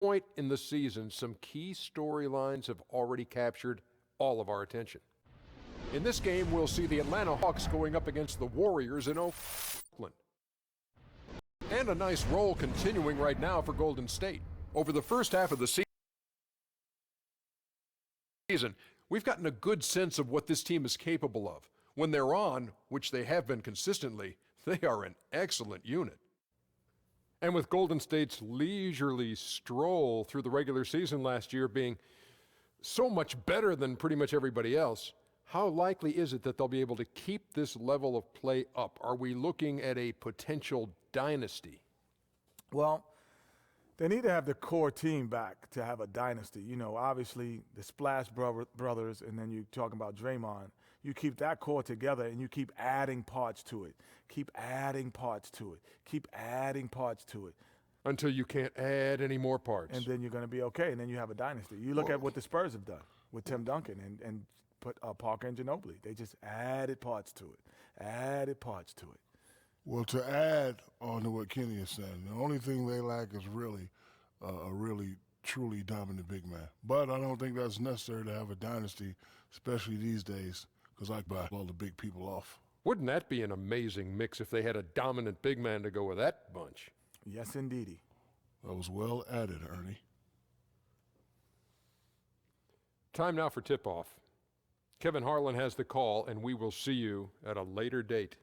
point in the season, some key storylines have already captured all of our attention. In this game, we'll see the Atlanta Hawks going up against the Warriors in Oakland. And a nice roll continuing right now for Golden State. Over the first half of the season, we've gotten a good sense of what this team is capable of. When they're on, which they have been consistently, they are an excellent unit. And with Golden State's leisurely stroll through the regular season last year being so much better than pretty much everybody else, how likely is it that they'll be able to keep this level of play up? Are we looking at a potential dynasty? Well, they need to have the core team back to have a dynasty. You know, obviously the Splash Brothers, and then you're talking about Draymond. You keep that core together and you keep adding parts to it. Keep adding parts to it. Keep adding parts to it. Until you can't add any more parts. And then you're going to be okay, and then you have a dynasty. You look at what the Spurs have done with Tim Duncan and put Parker and Ginobili. They just added parts to it, added parts to it. Well, to add on to what Kenny is saying, the only thing they lack is really a really, truly dominant big man. But I don't think that's necessary to have a dynasty, especially these days, because I buy all the big people off. Wouldn't that be an amazing mix if they had a dominant big man to go with that bunch? Yes, indeedy. That was well added, Ernie. Time now for tip-off. Kevin Harlan has the call, and we will see you at a later date.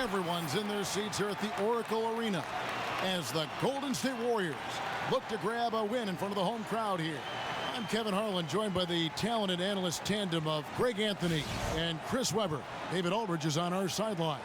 Everyone's in their seats here at the Oracle Arena as the Golden State Warriors look to grab a win in front of the home crowd here. I'm Kevin Harlan, joined by the talented analyst tandem of Greg Anthony and Chris Webber. David Aldridge is on our sideline.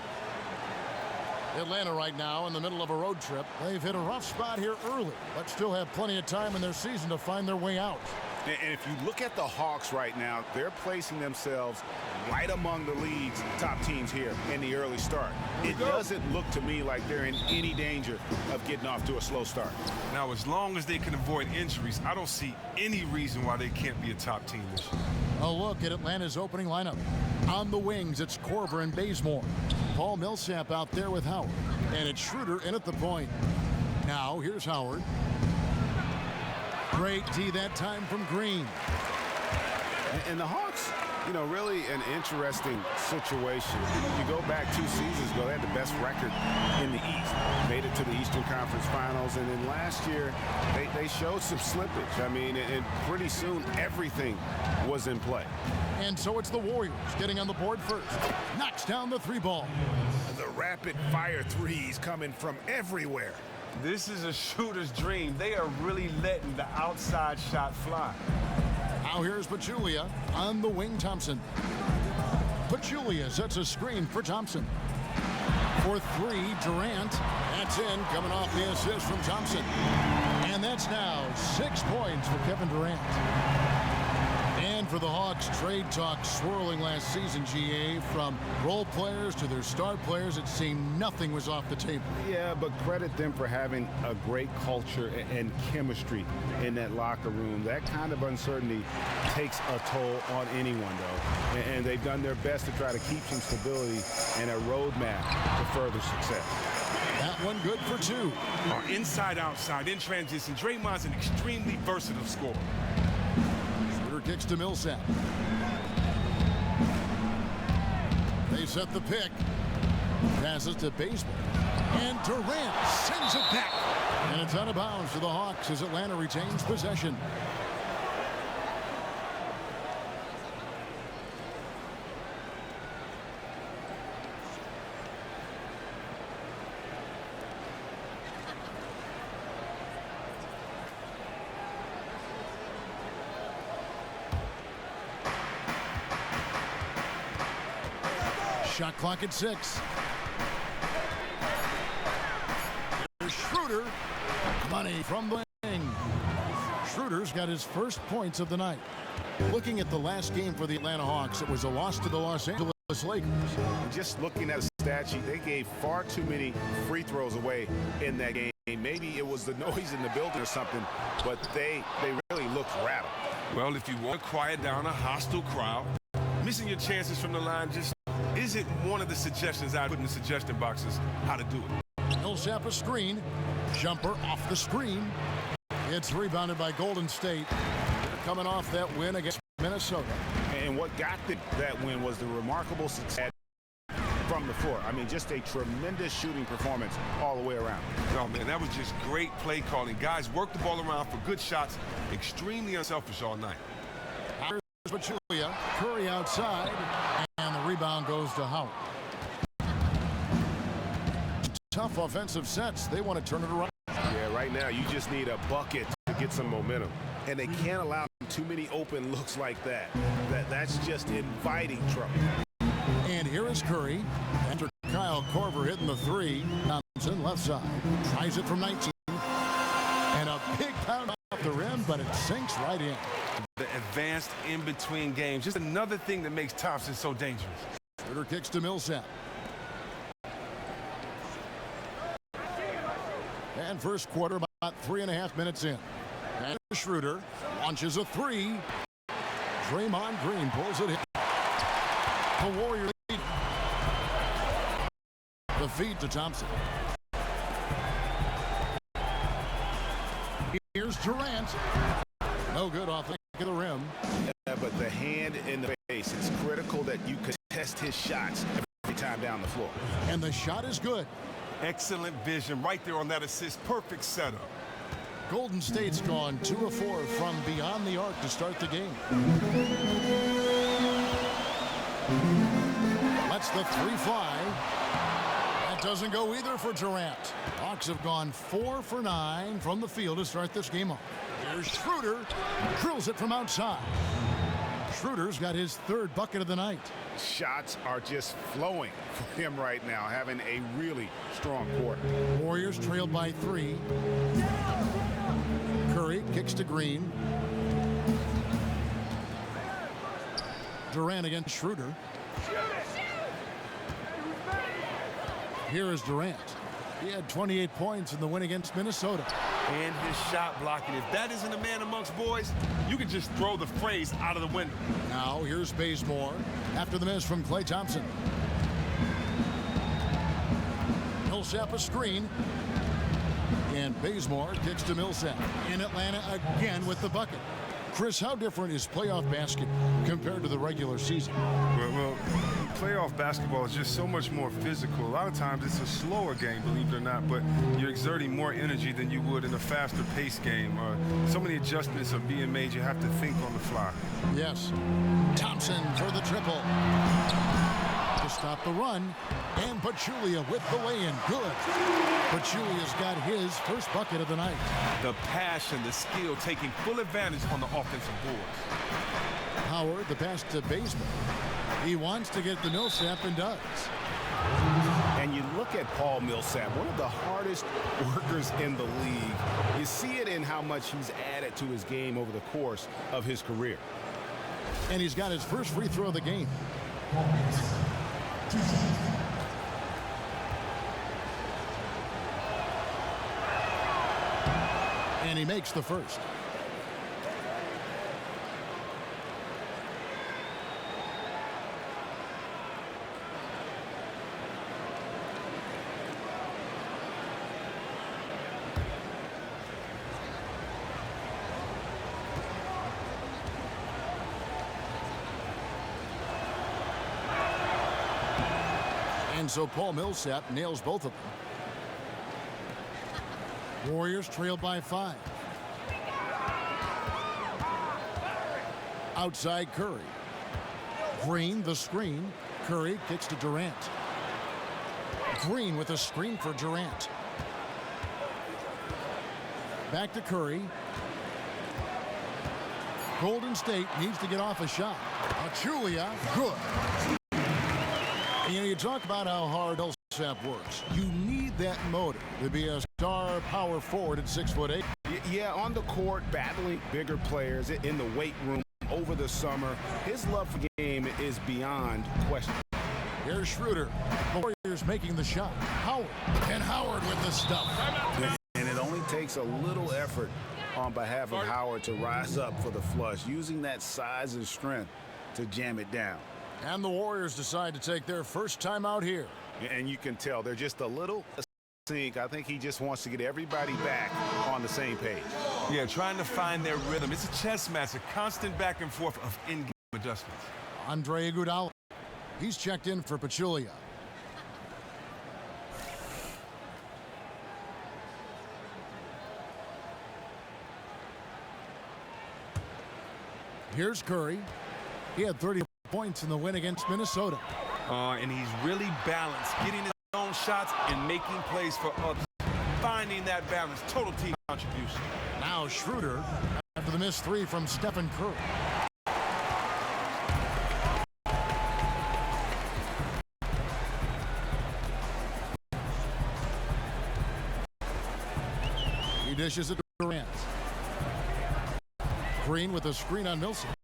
Atlanta right now in the middle of a road trip. They've hit a rough spot here early, but still have plenty of time in their season to find their way out. And if you look at the Hawks right now, they're placing themselves right among the league's top teams here in the early start. It doesn't look to me like they're in any danger of getting off to a slow start. Now, as long as they can avoid injuries, I don't see any reason why they can't be a top team this year. A look at Atlanta's opening lineup. On the wings, it's Korver and Bazemore. Paul Millsap out there with Howard. And it's Schroeder in at the point. Now, here's Howard. Great D that time from Green. And the Hawks, you know, really an interesting situation. You go back 2 seasons ago, they had the best record in the East. Made it to the Eastern Conference Finals. And then last year, they showed some slippage. I mean, and pretty soon, everything was in play. And so it's the Warriors getting on the board first. Knocks down the 3-ball. The rapid-fire threes coming from everywhere. This is a shooter's dream. They are really letting the outside shot fly. Now here's Pachulia on the wing. Thompson. Pachulia sets a screen for Thompson. For 3, Durant. That's in, coming off the assist from And that's now 6 points for Kevin Durant. And for the Hawks, trade talk swirling last season, GA. From role players to their star players, it seemed nothing was off the table. Yeah, but credit them for having a great culture and chemistry in that locker room. That kind of uncertainty takes a toll on anyone, though. And they've done their best to try to keep some stability and a roadmap to further success. That one good for two. Inside, outside, in transition. Draymond's an extremely versatile scorer. Schroeder kicks to Millsap. They set the pick. Passes to Bazemore. And Durant sends it back. And it's out of bounds to the Hawks as Atlanta retains possession. Shot clock at 6. Here's Schroeder. Money from the wing. Schroeder's got his first points of the night. Looking at the last game for the Atlanta Hawks, it was a loss to the Los Angeles Lakers. Just looking at a stat sheet, they gave far too many free throws away in that game. Maybe it was the noise in the building or something, but they really looked rattled. Well, if you want to quiet down a hostile crowd, missing your chances from the line just isn't one of the suggestions I put in the suggestion boxes how to do it. Millsap a screen. Jumper off the screen. It's rebounded by Golden State. They're coming off that win against Minnesota. And what got that win was the remarkable success from the floor. I mean, just a tremendous shooting performance all the way around. Oh, man, that was just great play calling. Guys worked the ball around for good shots. Extremely unselfish all night. Here's Pachulia. Curry outside. And the rebound goes to Howard. Tough offensive sets. They want to turn it around. Yeah, right now you just need a bucket to get some momentum. And they can't allow too many open looks like that. That's just inviting trouble. And here is Curry. After Kyle Korver hitting the three. Thompson left side. Tries it from 19. And a big pound off the rim, but it sinks right in. The advanced in-between games. Just another thing that makes Thompson so dangerous. Schroeder kicks to Millsap. And first quarter about 3.5 minutes in. And Schroeder launches a three. Draymond Green pulls it in. The Warriors lead. The feed to Thompson. Here's Durant. No good off the rim. Yeah, but the hand in the face, it's critical that you contest his shots every time down the floor. And the shot is good. Excellent vision right there on that assist. Perfect setup. Golden State's gone 2 of 4 from beyond the arc to start the game. Lets the three fly. That doesn't go either for Durant. Hawks have gone 4 for 9 from the field to start this game off. Here's Schroeder. Drills it from outside. Schroeder's got his third bucket of the night. Shots are just flowing for him right now, having a really strong quarter. Warriors trailed by 3. Curry kicks to Green. Durant against Schroeder. Here is Durant. He had 28 points in the win against Minnesota. And his shot blocking. If that isn't a man amongst boys, you can just throw the phrase out of the window. Now here's Bazemore after the miss from Klay Thompson. Millsap a screen. And Bazemore kicks to Millsap. In Atlanta again with the bucket. Chris, how different is playoff basketball compared to the regular season? Well, playoff basketball is just so much more physical. A lot of times it's a slower game, believe it or not, but you're exerting more energy than you would in a faster paced game. So many adjustments are being made, you have to think on the fly. Yes. Thompson for the triple. To stop the run. And Pachulia with the lay-in. Good. Pachulia's got his first bucket of the night. The passion, the skill, taking full advantage on the offensive boards. Howard, the pass to Bazemore. He wants to get the Millsap and does. And you look at Paul Millsap, one of the hardest workers in the league. You see it in how much he's added to his game over the course of his career. And he's got his first free throw of the game. And he makes the first. And so Paul Millsap nails both of them. Warriors trail by 5. Outside Curry. Green the screen. Curry kicks to Durant. Green with a screen for Durant. Back to Curry. Golden State needs to get off a shot. Achulia, good. You talk about how hard Millsap works. You need that motor to be a star power forward at 6'8". Yeah, on the court, battling bigger players in the weight room over the summer. His love for the game is beyond question. Here's Schroeder. The Warriors making the shot. Howard. And Howard with the stuff. And it only takes a little effort on behalf of Howard to rise up for the flush, using that size and strength to jam it down. And the Warriors decide to take their first time out here. And you can tell they're just a little sync. I think he just wants to get everybody back on the same page. Yeah, trying to find their rhythm. It's a chess match, a constant back and forth of in-game adjustments. Andre Iguodala. He's checked in for Pachulia. Here's Curry. He had 30 points in the win against Minnesota. And he's really balanced, getting his own shots and making plays for others. Finding that balance, total team contribution. Now Schroeder after the missed 3 from Stephen Curry. He dishes it to Durant. Green with a screen on Millsap.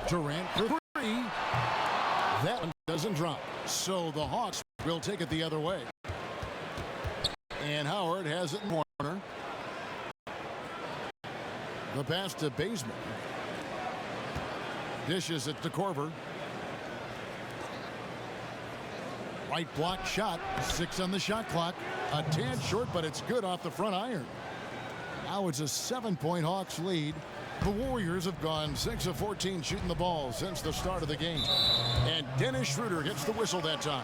Durant for 3. That one doesn't drop. So the Hawks will take it the other way. And Howard has it in the corner. The pass to Baseman. Dishes it to Korver. Right block shot. 6 on the shot clock. A tad short, but it's good off the front iron. Now it's a 7-point Hawks lead. The Warriors have gone 6 of 14 shooting the ball since the start of the game. And Dennis Schroeder gets the whistle that time.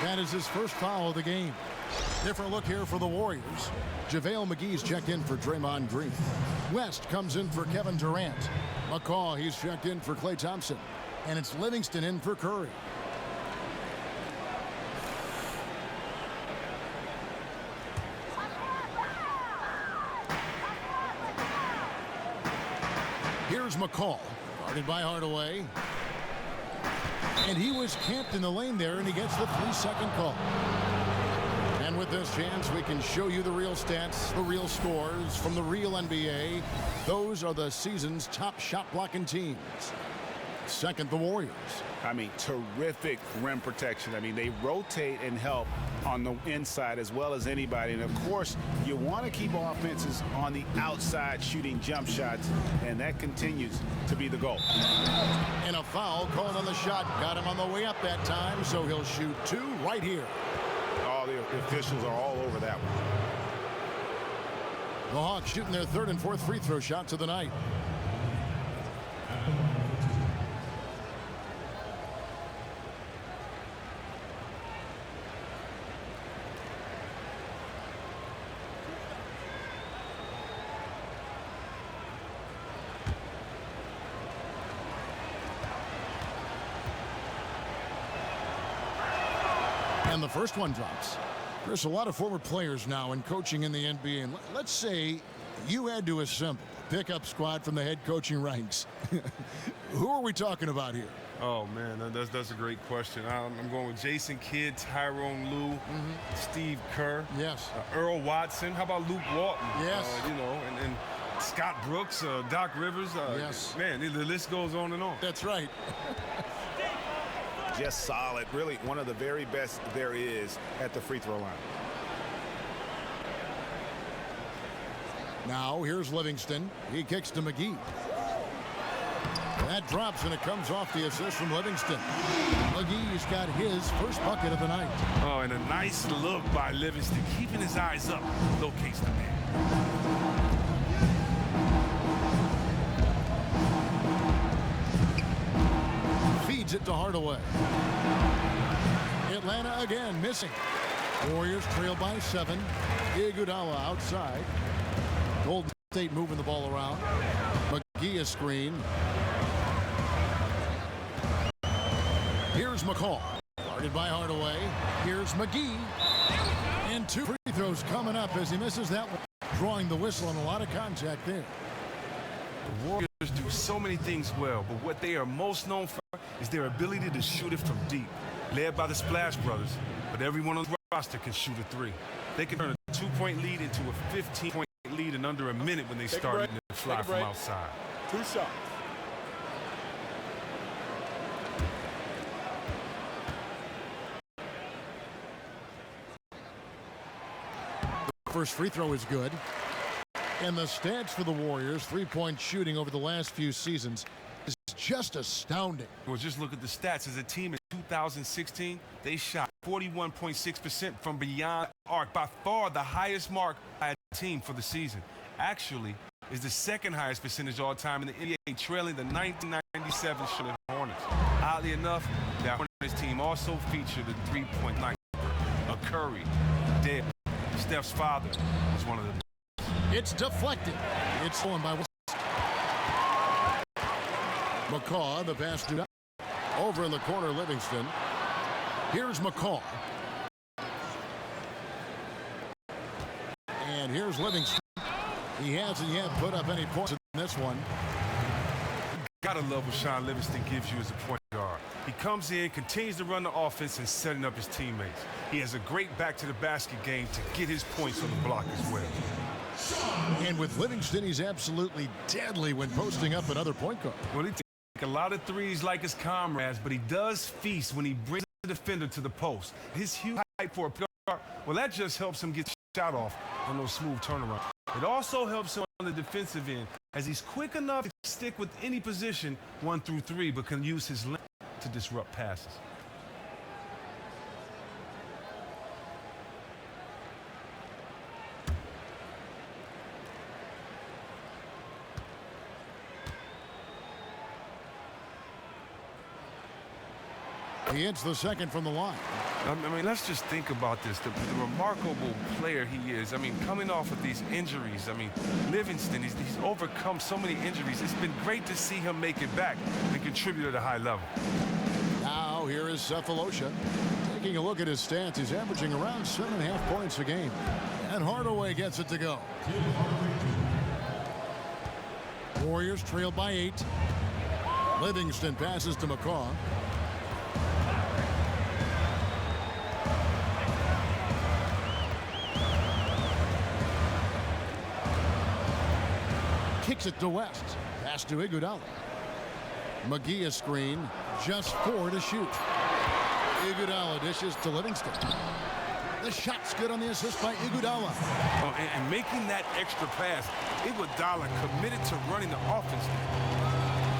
That is his first foul of the game. Different look here for the Warriors. JaVale McGee's checked in for Draymond Green. West comes in for Kevin Durant. McCaw, he's checked in for Klay Thompson. And it's Livingston in for Curry. Here's McCall, guarded by Hardaway. And he was camped in the lane there, and he gets the 3-second call. And with this chance, we can show you the real stats, the real scores from the real NBA. Those are the season's top shot blocking teams. Second, the Warriors. I mean, terrific rim protection. I mean, they rotate and help on the inside as well as anybody. And, of course, you want to keep offenses on the outside shooting jump shots, and that continues to be the goal. And a foul called on the shot. Got him on the way up that time, so he'll shoot 2 right here. All the officials are all over that one. The Hawks shooting their 3rd and 4th free throw shots of the night. And the first one drops. There's a lot of former players now and coaching in the NBA. And let's say you had to assemble a pickup squad from the head coaching ranks. Who are we talking about here? Oh, man, that's a great question. I'm going with Jason Kidd, Tyrone Lue, Steve Kerr. Yes. Earl Watson. How about Luke Walton? Yes. You know, and Scott Brooks, Doc Rivers. Yes. Man, the list goes on and on. That's right. Just solid. Really one of the very best there is at the free throw line. Now here's Livingston. He kicks to McGee. That drops, and it comes off the assist from Livingston. McGee's got his first bucket of the night. Oh, and a nice look by Livingston, keeping his eyes up, locates the man. Feeds it to Hardaway. Atlanta again missing. Warriors trail by 7. Iguodala outside. Golden State moving the ball around. McGee a screen. Here's McCall. Guarded by Hardaway. Here's McGee. And 2 free throws coming up as he misses that one. Drawing the whistle and a lot of contact there. The Warriors do so many things well, but what they are most known for is their ability to shoot it from deep. Led by the Splash Brothers, but everyone on the roster can shoot a 3. They can turn a 2-point lead into a 15-point lead in under a minute when they start to fly from outside. 2 shots. First free throw is good. And the stats for the Warriors, 3-point shooting over the last few seasons, is just astounding. Well, just look at the stats. As a team in 2016, they shot 41.6% from beyond the arc, by far the highest mark by a team for the season. Actually, is the second highest percentage all time in the NBA, trailing the 1997 Charlotte Hornets. Oddly enough, that Hornets team also featured a 3-point night. A Curry, Dale, Steph's father was one of the. It's deflected. It's stolen by West. McCaw, the pass to over in the corner, Livingston. Here's McCaw. And here's Livingston. He hasn't yet put up any points in this one. Gotta love what Sean Livingston gives you as a point guard. He comes in, continues to run the offense and setting up his teammates. He has a great back-to-the-basket game to get his points on the block as well. And with Livingston, he's absolutely deadly when posting up another point guard. Well, he takes a lot of threes like his comrades, but he does feast when he brings the defender to the post. His huge height for a point guard, well, that just helps him get the shot off on those smooth turnarounds. It also helps him on the defensive end, as he's quick enough to stick with any position 1 through 3, but can use his length to disrupt passes. He hits the second from the line. I mean, let's just think about this. The remarkable player he is. I mean, coming off of these injuries. I mean, Livingston, he's overcome so many injuries. It's been great to see him make it back and contribute at a high level. Now here is Cephalosha. Taking a look at his stats, he's averaging around 7.5 points a game. And Hardaway gets it to go. Warriors trail by 8. Livingston passes to McCaw. Kicks it to West. Pass to Iguodala. McGee a screen. Just 4 to shoot. Iguodala dishes to Livingston. The shot's good on the assist by Iguodala. Oh, and making that extra pass, Iguodala committed to running the offense.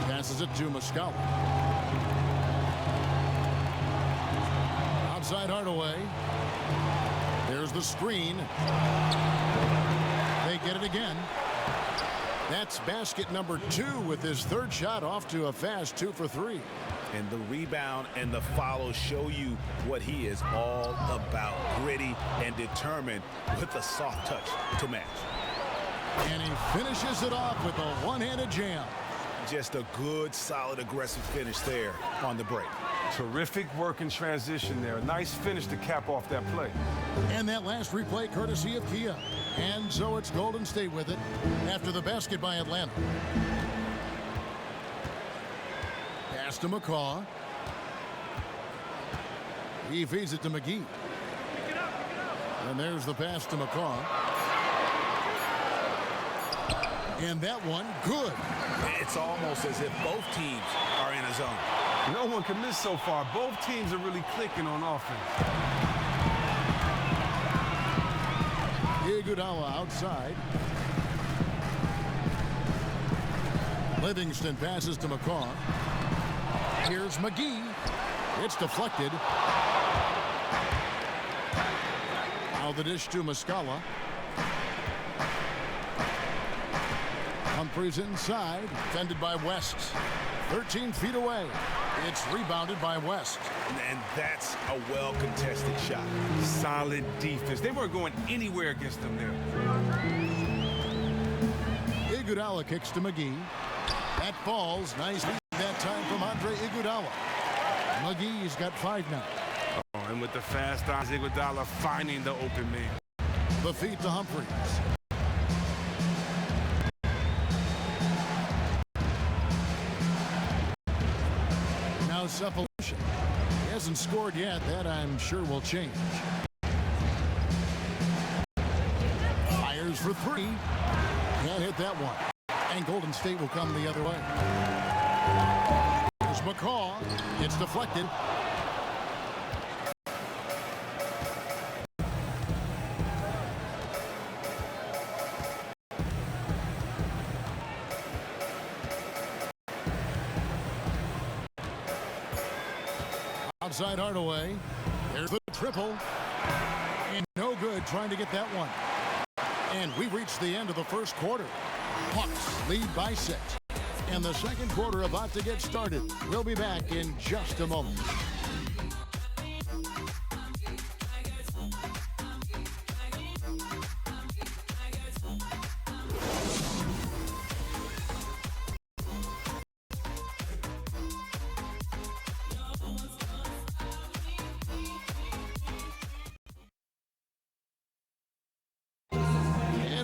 Passes it to Muscala. Outside Hardaway. There's the screen. They get it again. That's basket number 2 with his 3rd shot off to a fast 2 for 3. And the rebound and the follow show you what he is all about. Gritty and determined with a soft touch to match. And he finishes it off with a one-handed jam. Just a good, solid, aggressive finish there on the break. Terrific work in transition there. A nice finish to cap off that play. And that last replay courtesy of Kia. And so it's Golden State with it after the basket by Atlanta. Pass to McCaw. He feeds it to McGee. And there's the pass to McCaw. And that one, good. It's almost as if both teams are in a zone. No one can miss so far. Both teams are really clicking on offense. Iguodala outside. Livingston passes to McCaw. Here's McGee. It's deflected. Now the dish to Muscala. Humphries inside, defended by West. 13 feet away. It's rebounded by West. And that's a well-contested shot. Solid defense. They weren't going anywhere against them there. Iguodala kicks to McGee. That falls. Nice lead that time from Andre Iguodala. McGee's got 5 now. Oh, and with the fast eyes, Iguodala finding the open man. The feed to Humphries. Now Sepulveda. He hasn't scored yet. That I'm sure will change. Fires for 3. Can't hit that one. And Golden State will come the other way. There's McCaw. It's deflected. Outside Hardaway. There's the triple. And no good trying to get that one. And we reached the end of the first quarter. Hawks lead by 6. And the second quarter about to get started. We'll be back in just a moment.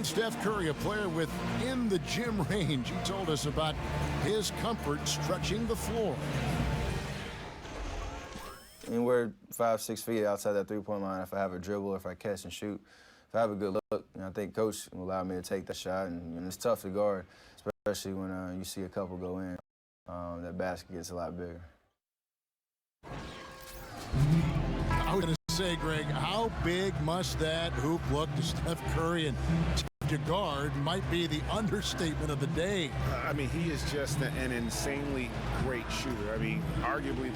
Steph Curry, a player within the gym range. He told us about his comfort stretching the floor. Anywhere 5-6 feet outside that three-point line, if I have a dribble, if I catch and shoot, if I have a good look, I think coach will allow me to take that shot. And it's tough to guard, especially when you see a couple go in. That basket gets a lot bigger. I was going to say, Greg, how big must that hoop look to Steph Curry? And to guard might be the understatement of the day. I mean, he is just an insanely great shooter. I mean, arguably,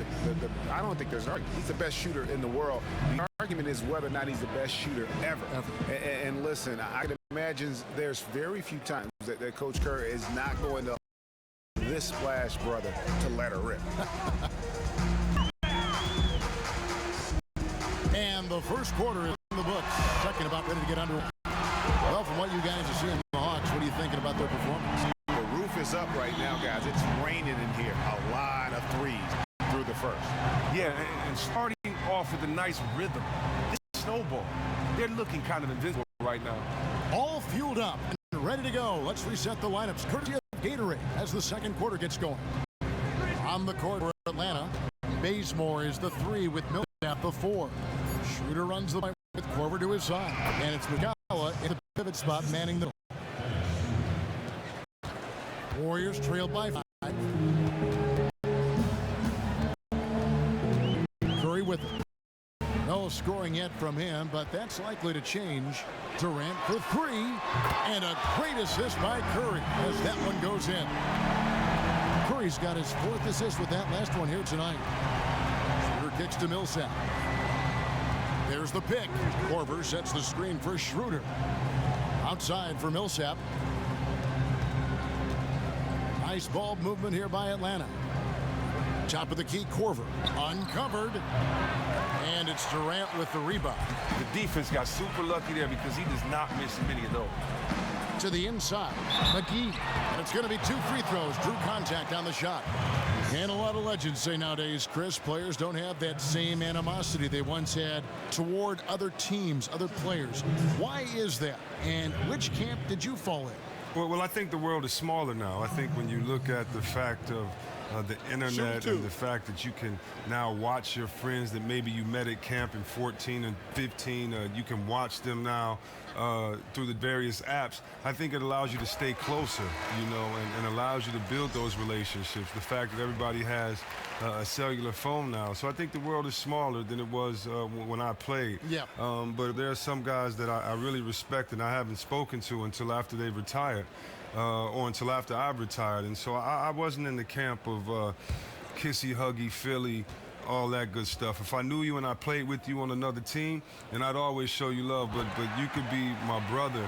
I don't think there's an argument. He's the best shooter in the world. The argument is whether or not he's the best shooter ever. And listen, I can imagine there's very few times that Coach Curry is not going to this splash brother to let her rip. And the first quarter is in the books. Second about ready to get underway. Well, from what you guys are seeing from the Hawks, what are you thinking about their performance? The roof is up right now, guys. It's raining in here. A lot of threes through the first. Yeah, and starting off with a nice rhythm. This snowball, they're looking kind of invincible right now. All fueled up and ready to go. Let's reset the lineups. Courtesy of Gatorade as the second quarter gets going. On the court for Atlanta, Bazemore is the 3 with Millsap the 4. Schroeder runs the point with Korver to his side. And it's Muscala in the pivot spot manning the Warriors trailed by 5. Curry with it. No scoring yet from him, but that's likely to change. Durant for 3. And a great assist by Curry as that one goes in. Curry's got his 4th assist with that last one here tonight. Schroeder kicks to Millsap. There's the pick. Korver sets the screen for Schroeder. Outside for Millsap. Nice ball movement here by Atlanta. Top of the key, Korver. Uncovered. And it's Durant with the rebound. The defense got super lucky there because he does not miss many of those. To the inside, McGee. And it's going to be 2 free throws. Drew contact on the shot. And a lot of legends say nowadays, Chris, players don't have that same animosity they once had toward other teams, other players. Why is that? And which camp did you fall in? Well, I think the world is smaller now. I think when you look at the fact of the internet and the fact that you can now watch your friends that maybe you met at camp in 14 and 15. You can watch them now through the various apps. I think it allows you to stay closer, you know, and allows you to build those relationships. The fact that everybody has a cellular phone now. So I think the world is smaller than it was when I played. Yeah. But there are some guys that I really respect and I haven't spoken to until after they retired. Or until after I've retired. And so I wasn't in the camp of kissy, huggy, Philly, all that good stuff. If I knew you and I played with you on another team, then I'd always show you love. But you could be my brother.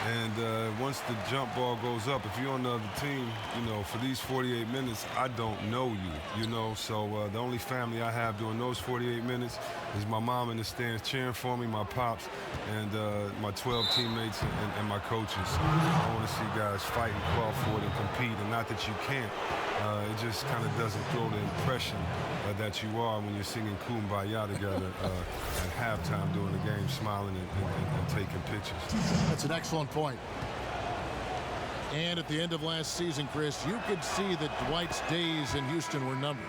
And once the jump ball goes up, if you're on the other team, you know, for these 48 minutes, I don't know you, you know. So the only family I have during those 48 minutes is my mom in the stands cheering for me, my pops, and my 12 teammates and my coaches. I want to see guys fight and claw for it and compete, and not that you can't. It just kind of doesn't throw the impression that you are when you're singing Kumbaya together at halftime during the game, smiling and taking pictures. That's an excellent point. And at the end of last season, Chris, you could see that Dwight's days in Houston were numbered.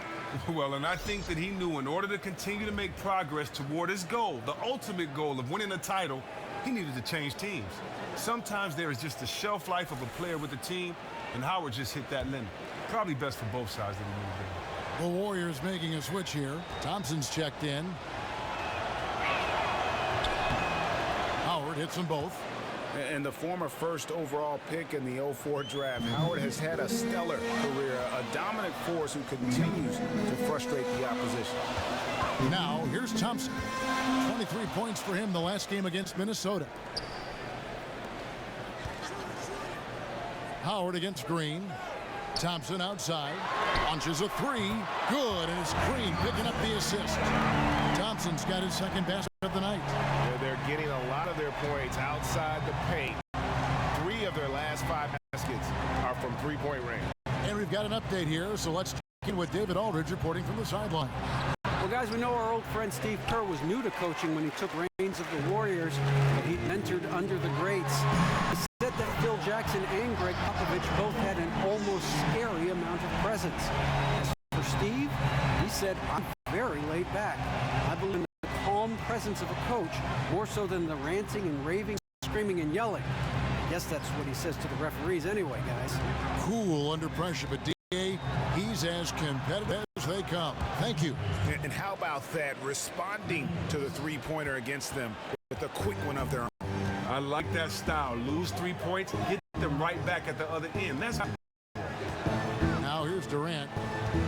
Well, and I think that he knew in order to continue to make progress toward his goal, the ultimate goal of winning a title, he needed to change teams. Sometimes there is just a shelf life of a player with a team, and Howard just hit that limit. Probably best for both sides that he moved in. The Warriors making a switch here. Thompson's checked in. Howard hits them both. And the former first overall pick in the 04 draft, Howard has had a stellar career, a dominant force who continues to frustrate the opposition. Now, here's Thompson. 23 points for him the last game against Minnesota. Howard against Green. Thompson outside. Launches a three. Good, and it's Green picking up the assist. Thompson's got his second basket of the night. They're getting a lot of their points outside the paint. 3 of their last 5 baskets are from three-point range. And we've got an update here, so let's check in with David Aldridge reporting from the sideline. Well, guys, we know our old friend Steve Kerr was new to coaching when he took reins of the Warriors, but he mentored under the greats. He said that Phil Jackson and Greg Popovich both had an almost scary amount of presence. As for Steve, he said, I'm very laid back. I believe in the calm presence of a coach, more so than the ranting and raving, screaming and yelling. I guess that's what he says to the referees anyway, guys. Cool under pressure, but DA, he's as competitive as they come. Thank you. And how about that, responding to the three-pointer against them with a quick one of their own. I like that style. Lose 3 points, hit them right back at the other end. That's how. Now here's Durant.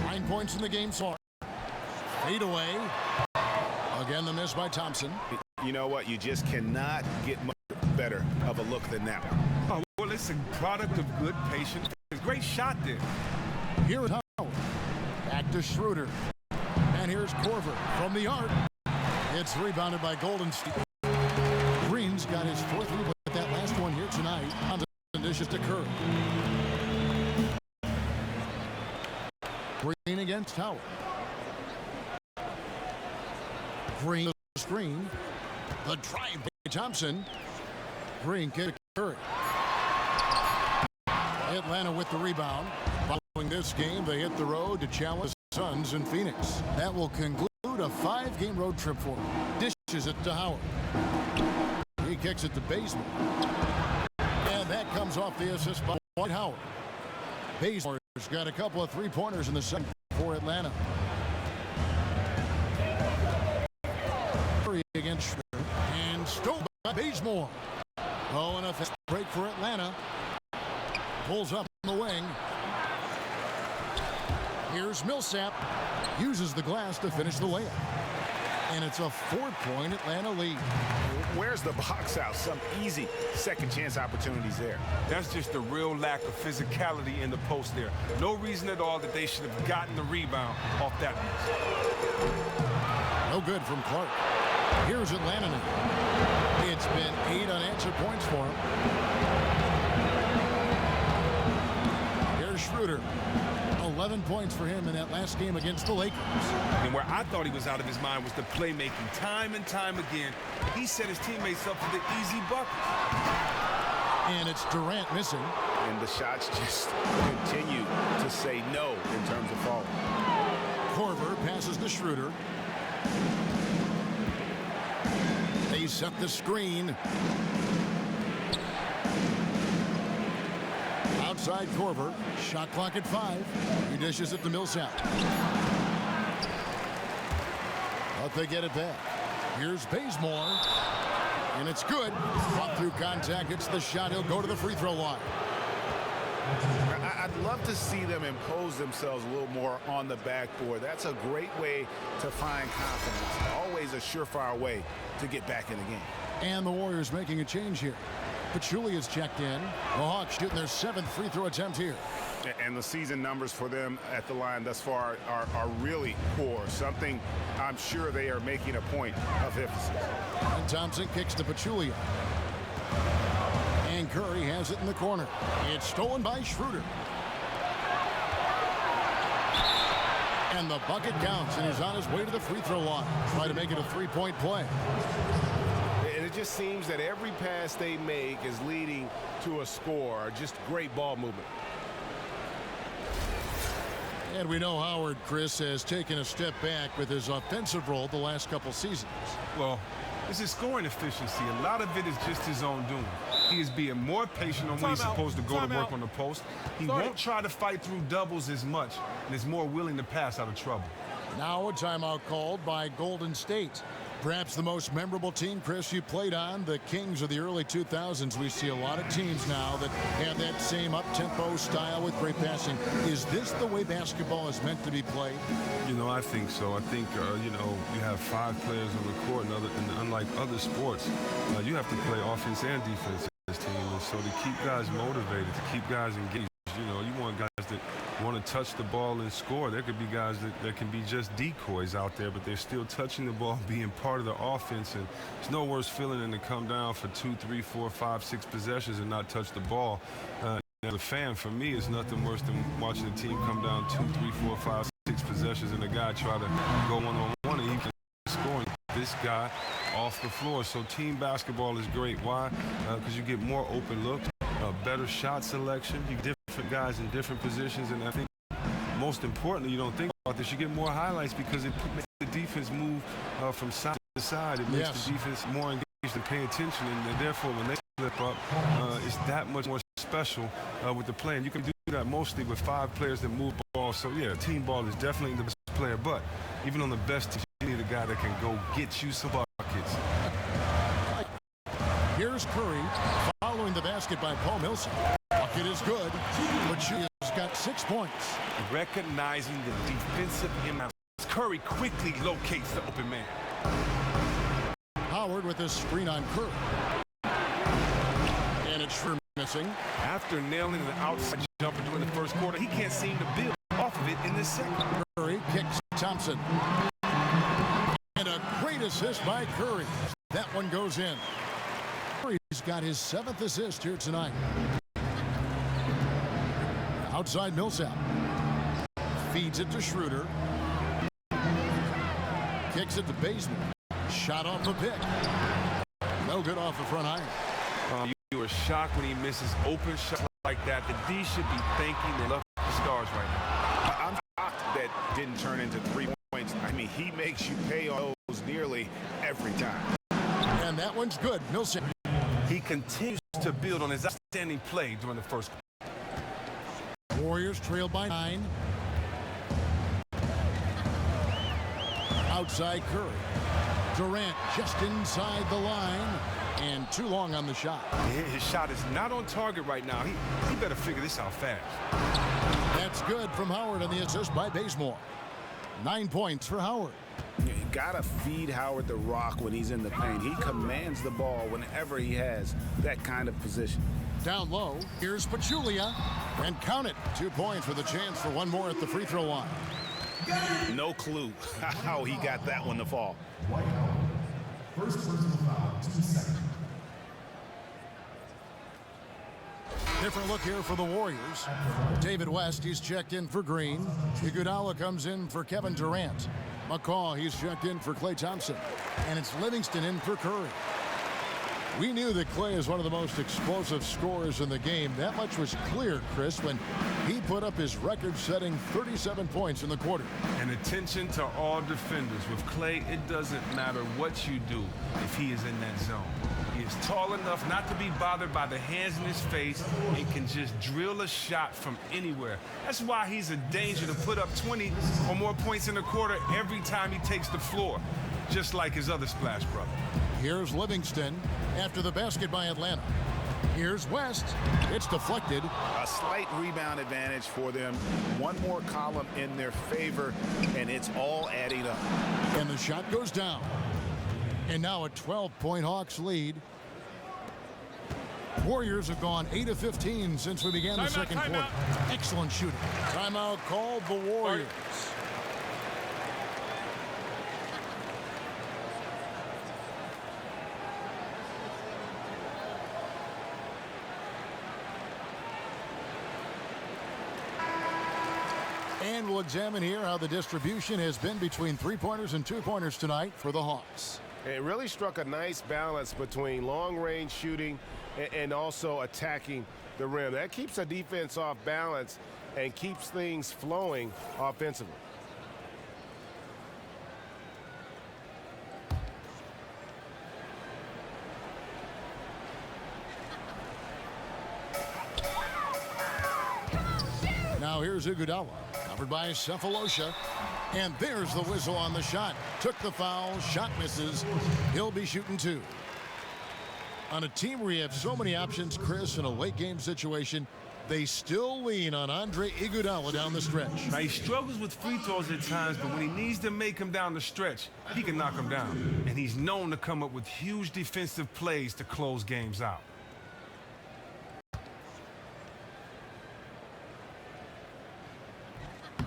9 points in the game so far. Fade away. Again, the miss by Thompson. You know what? You just cannot get much better of a look than that one. Oh, well, it's a product of good patience. Great shot there. Here is Howard. Back to Schroeder. And here's Korver from the arc. It's rebounded by Golden State. Green's got his 4th rebound, but that last one here tonight. On the dishes to Kerr. Green against Howard. Green the screen. The drive by Thompson. Green kick Curry. Atlanta with the rebound. Following this game, they hit the road to challenge the Suns in Phoenix. That will conclude a 5-game road trip for them. Dishes it to Howard. He kicks it to Bazemore. And that comes off the assist by Dwight Howard. Bazemore's got a couple of three-pointers in the second for Atlanta. Against Schroeder. And stolen by Bazemore. Oh, and a fast break for Atlanta. Pulls up on the wing. Here's Millsap. Uses the glass to finish the layup. And it's a 4-point Atlanta lead. Where's the box out? Some easy second chance opportunities there. That's just a real lack of physicality in the post there. No reason at all that they should have gotten the rebound off that miss. No good from Clark. Here's Atlanta now. It's been 8 unanswered points for him. Here's Schroeder. 11 points for him in that last game against the Lakers. And where I thought he was out of his mind was the playmaking. Time and time again, he set his teammates up for the easy bucket. And it's Durant missing. and the shots just continue to say no in terms of falling. Korver passes to Schroeder. They set the screen. Outside Korver. Shot clock at 5. He dishes it to Millsap. But they get it back. Here's Bazemore. And it's good. Fought through contact. It's the shot. He'll go to the free throw line. I'd love to see them impose themselves a little more on the backboard. That's a great way to find confidence. Always a surefire way to get back in the game. And the Warriors making a change here. Pachulia is checked in. The Hawks shooting their 7th free throw attempt here. And the season numbers for them at the line thus far are really poor. Something I'm sure they are making a point of emphasis. And Thompson kicks to Pachulia. And Curry has it in the corner. It's stolen by Schroeder. And the bucket counts, and he's on his way to the free throw line. Try to make it a 3-point play. And it just seems that every pass they make is leading to a score. Just great ball movement. And we know Howard, Chris, has taken a step back with his offensive role the last couple seasons. Well, it's his scoring efficiency. A lot of it is just his own doing. He is being more patient on when he's supposed to go to work on the post. He won't try to fight through doubles as much and is more willing to pass out of trouble. Now a timeout called by Golden State. Perhaps the most memorable team, Chris, you played on, the Kings of the early 2000s. We see a lot of teams now that have that same up-tempo style with great passing. Is this the way basketball is meant to be played? You know, I think so. I think, you know, you have 5 players on the court, and unlike other sports, you have to play offense and defense in this team. And so to keep guys motivated, to keep guys engaged, you know, you want guys that want to touch the ball and score. There could be guys that can be just decoys out there, but they're still touching the ball, being part of the offense. And it's no worse feeling than to come down for 2, 3, 4, 5, 6 possessions and not touch the ball. As a fan, for me, it's nothing worse than watching the team come down 2, 3, 4, 5, 6 possessions and the guy try to go one-on-one and he can score this guy off the floor. So team basketball is great. Why? Because you get more open looks, better shot selection. You get different guys in different positions, and I think most importantly, you don't think about this, you get more highlights because it makes the defense move from side to side. It makes the defense more engaged and pay attention, and therefore when they slip up, it's that much more special with the play. And you can do that mostly with 5 players that move ball. So yeah, team ball is definitely the best player, but even on the best team, you need a guy that can go get you some buckets. Here's Curry following the basket by Paul Millsap. Bucket is good, but she has got 6 points. Recognizing the defensive imbalance, Curry quickly locates the open man. Howard with a screen on Curry. And it's Schroeder missing. After nailing an outside jumper during the first quarter, he can't seem to build off of it in the second. Curry kicks Thompson. And a great assist by Curry. That one goes in. Curry's got his 7th assist here tonight. Outside Millsap. Feeds it to Schroeder. Kicks it to Bazemore. Shot off the pick. No good off the front iron. You were shocked when he misses open shots like that. The D should be thanking the lucky stars right now. I'm shocked that didn't turn into 3 points. I mean, he makes you pay on those nearly every time. And that one's good. Millsap. He continues to build on his outstanding play during the first quarter. Warriors trail by 9. Outside Curry. Durant just inside the line. And too long on the shot. His shot is not on target right now. He better figure this out fast. That's good from Howard on the assist by Bazemore. 9 points for Howard. You gotta feed Howard the rock when he's in the paint. He commands the ball whenever he has that kind of position. Down low, here's Pachulia. And count it. 2 points with a chance for one more at the free throw line. No clue how he got that one to fall. First personal foul, 2 seconds. Different look here for the Warriors. David West, he's checked in for Green. Iguodala comes in for Kevin Durant. McCaw, he's checked in for Klay Thompson. And it's Livingston in for Curry. We knew that Clay is one of the most explosive scorers in the game. That much was clear, Chris, when he put up his record-setting 37 points in the quarter. And attention to all defenders. With Clay, it doesn't matter what you do if he is in that zone. He is tall enough not to be bothered by the hands in his face and can just drill a shot from anywhere. That's why he's a danger to put up 20 or more points in the quarter every time he takes the floor, just like his other splash brother. Here's Livingston after the basket by Atlanta. Here's West. It's deflected. A slight rebound advantage for them. One more column in their favor, and it's all adding up. And the shot goes down. And now a 12-point Hawks lead. Warriors have gone 8 of 15 since we began the second quarter. Excellent shooting. Timeout called the Warriors. And we'll examine here how the distribution has been between three-pointers and two-pointers tonight for the Hawks. It really struck a nice balance between long-range shooting and also attacking the rim. That keeps the defense off balance and keeps things flowing offensively. Now here's Iguodala, covered by Cephalosha. And there's the whistle on the shot. Took the foul, shot misses. He'll be shooting two. On a team where you have so many options, Chris, in a late game situation, they still lean on Andre Iguodala down the stretch. Now, he struggles with free throws at times, but when he needs to make them down the stretch, he can knock them down. And he's known to come up with huge defensive plays to close games out.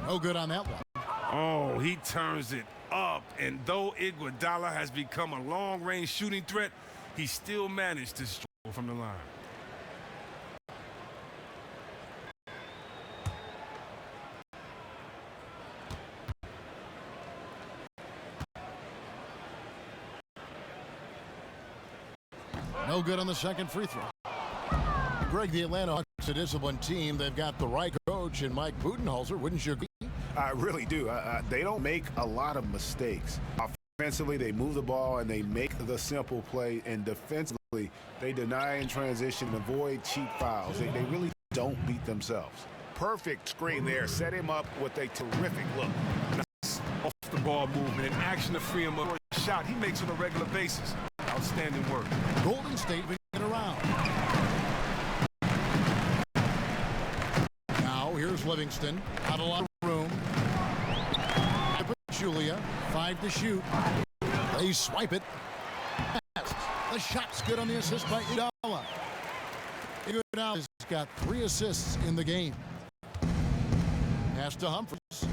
No good on that one. Oh, he turns it up. And though Iguodala has become a long-range shooting threat, he still managed to struggle from the line. No good on the second free throw. Greg, the Atlanta Hawks, a disciplined team. They've got the right coach in Mike Budenholzer. Wouldn't you agree? I really do. They don't make a lot of mistakes. Offensively, they move the ball and they make the simple play. And defensively, they deny in transition and avoid cheap fouls. They really don't beat themselves. Perfect screen there. Set him up with a terrific look. Nice off-the-ball movement and action to free him up for a shot he makes on a regular basis. Outstanding work. Golden State bringing it around. Now here's Livingston. Not a lot of room. Julia, 5 to shoot. They swipe it. The shot's good on the assist by Iguodala. Iguodala has got 3 assists in the game. Pass to Humphries.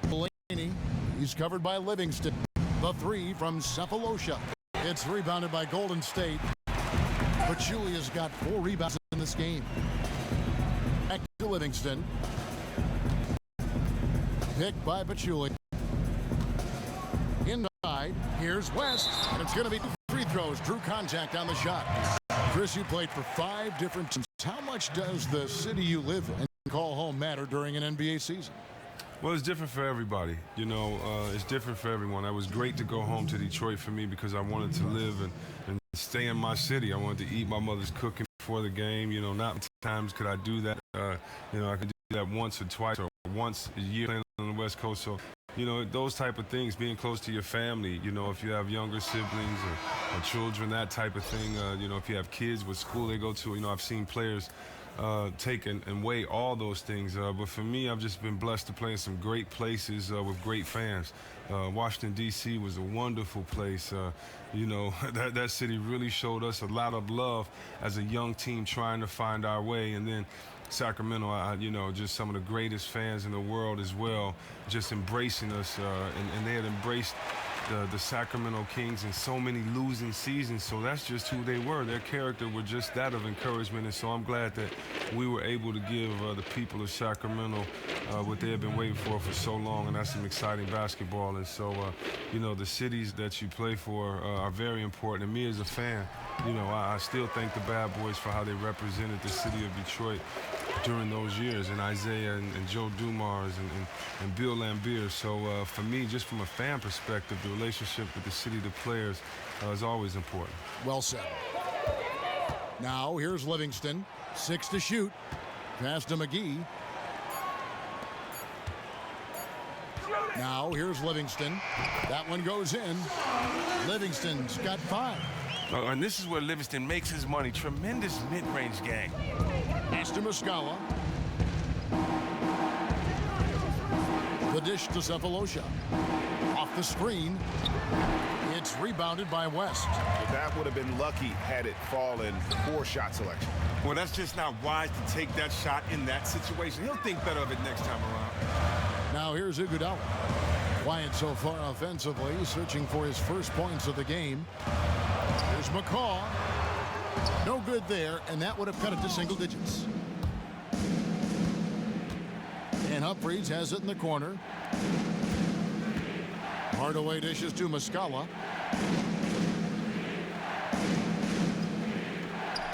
Delaney, he's covered by Livingston. The 3 from Cephalosha. It's rebounded by Golden State. But Julia's got 4 rebounds in this game. Back to Livingston. Picked by Pachulia. Inside, here's West, and it's going to be 2 free throws. Drew contact on the shot. Chris, you played for 5 different teams. How much does the city you live in and call home matter during an NBA season? Well, it's different for everybody. You know, it's different for everyone. It was great to go home to Detroit for me because I wanted to live and stay in my city. I wanted to eat my mother's cooking before the game. You know, not many times could I do that. You know, I could do that once or twice or once a year playing on the West Coast. So, you know, those type of things, being close to your family, you know, if you have younger siblings or children, that type of thing, you know, if you have kids, what school they go to, you know, I've seen players take and weigh all those things. But for me, I've just been blessed to play in some great places with great fans. Washington, D.C. was a wonderful place. You know, that city really showed us a lot of love as a young team trying to find our way. And then Sacramento, you know, just some of the greatest fans in the world as well, just embracing us. And they had embraced the Sacramento Kings in so many losing seasons. So that's just who they were. Their character was just that of encouragement. And so I'm glad that we were able to give the people of Sacramento what they have been waiting for so long, and that's some exciting basketball. And so, you know, the cities that you play for are very important. And me as a fan, you know, I still thank the Bad Boys for how they represented the city of Detroit during those years, and Isaiah and Joe Dumars and Bill Lambier. So for me, just from a fan perspective, the relationship with the city, the players, is always important. Well said. Now here's Livingston, 6 to shoot. Pass to McGee. Now here's Livingston. That one goes in. Livingston's got 5. And this is where Livingston makes his money. Tremendous mid-range game. Pass to Muscala. The dish to Cephalosha. Off the screen. It's rebounded by West. That would have been lucky had it fallen. Poor shot selection. Well, that's just not wise to take that shot in that situation. He'll think better of it next time around. Now here's Iguodala. Quiet so far offensively, searching for his first points of the game. Here's McCaw. No good there, and that would have cut it to single digits. And Humphries has it in the corner. Hardaway dishes to Muscala.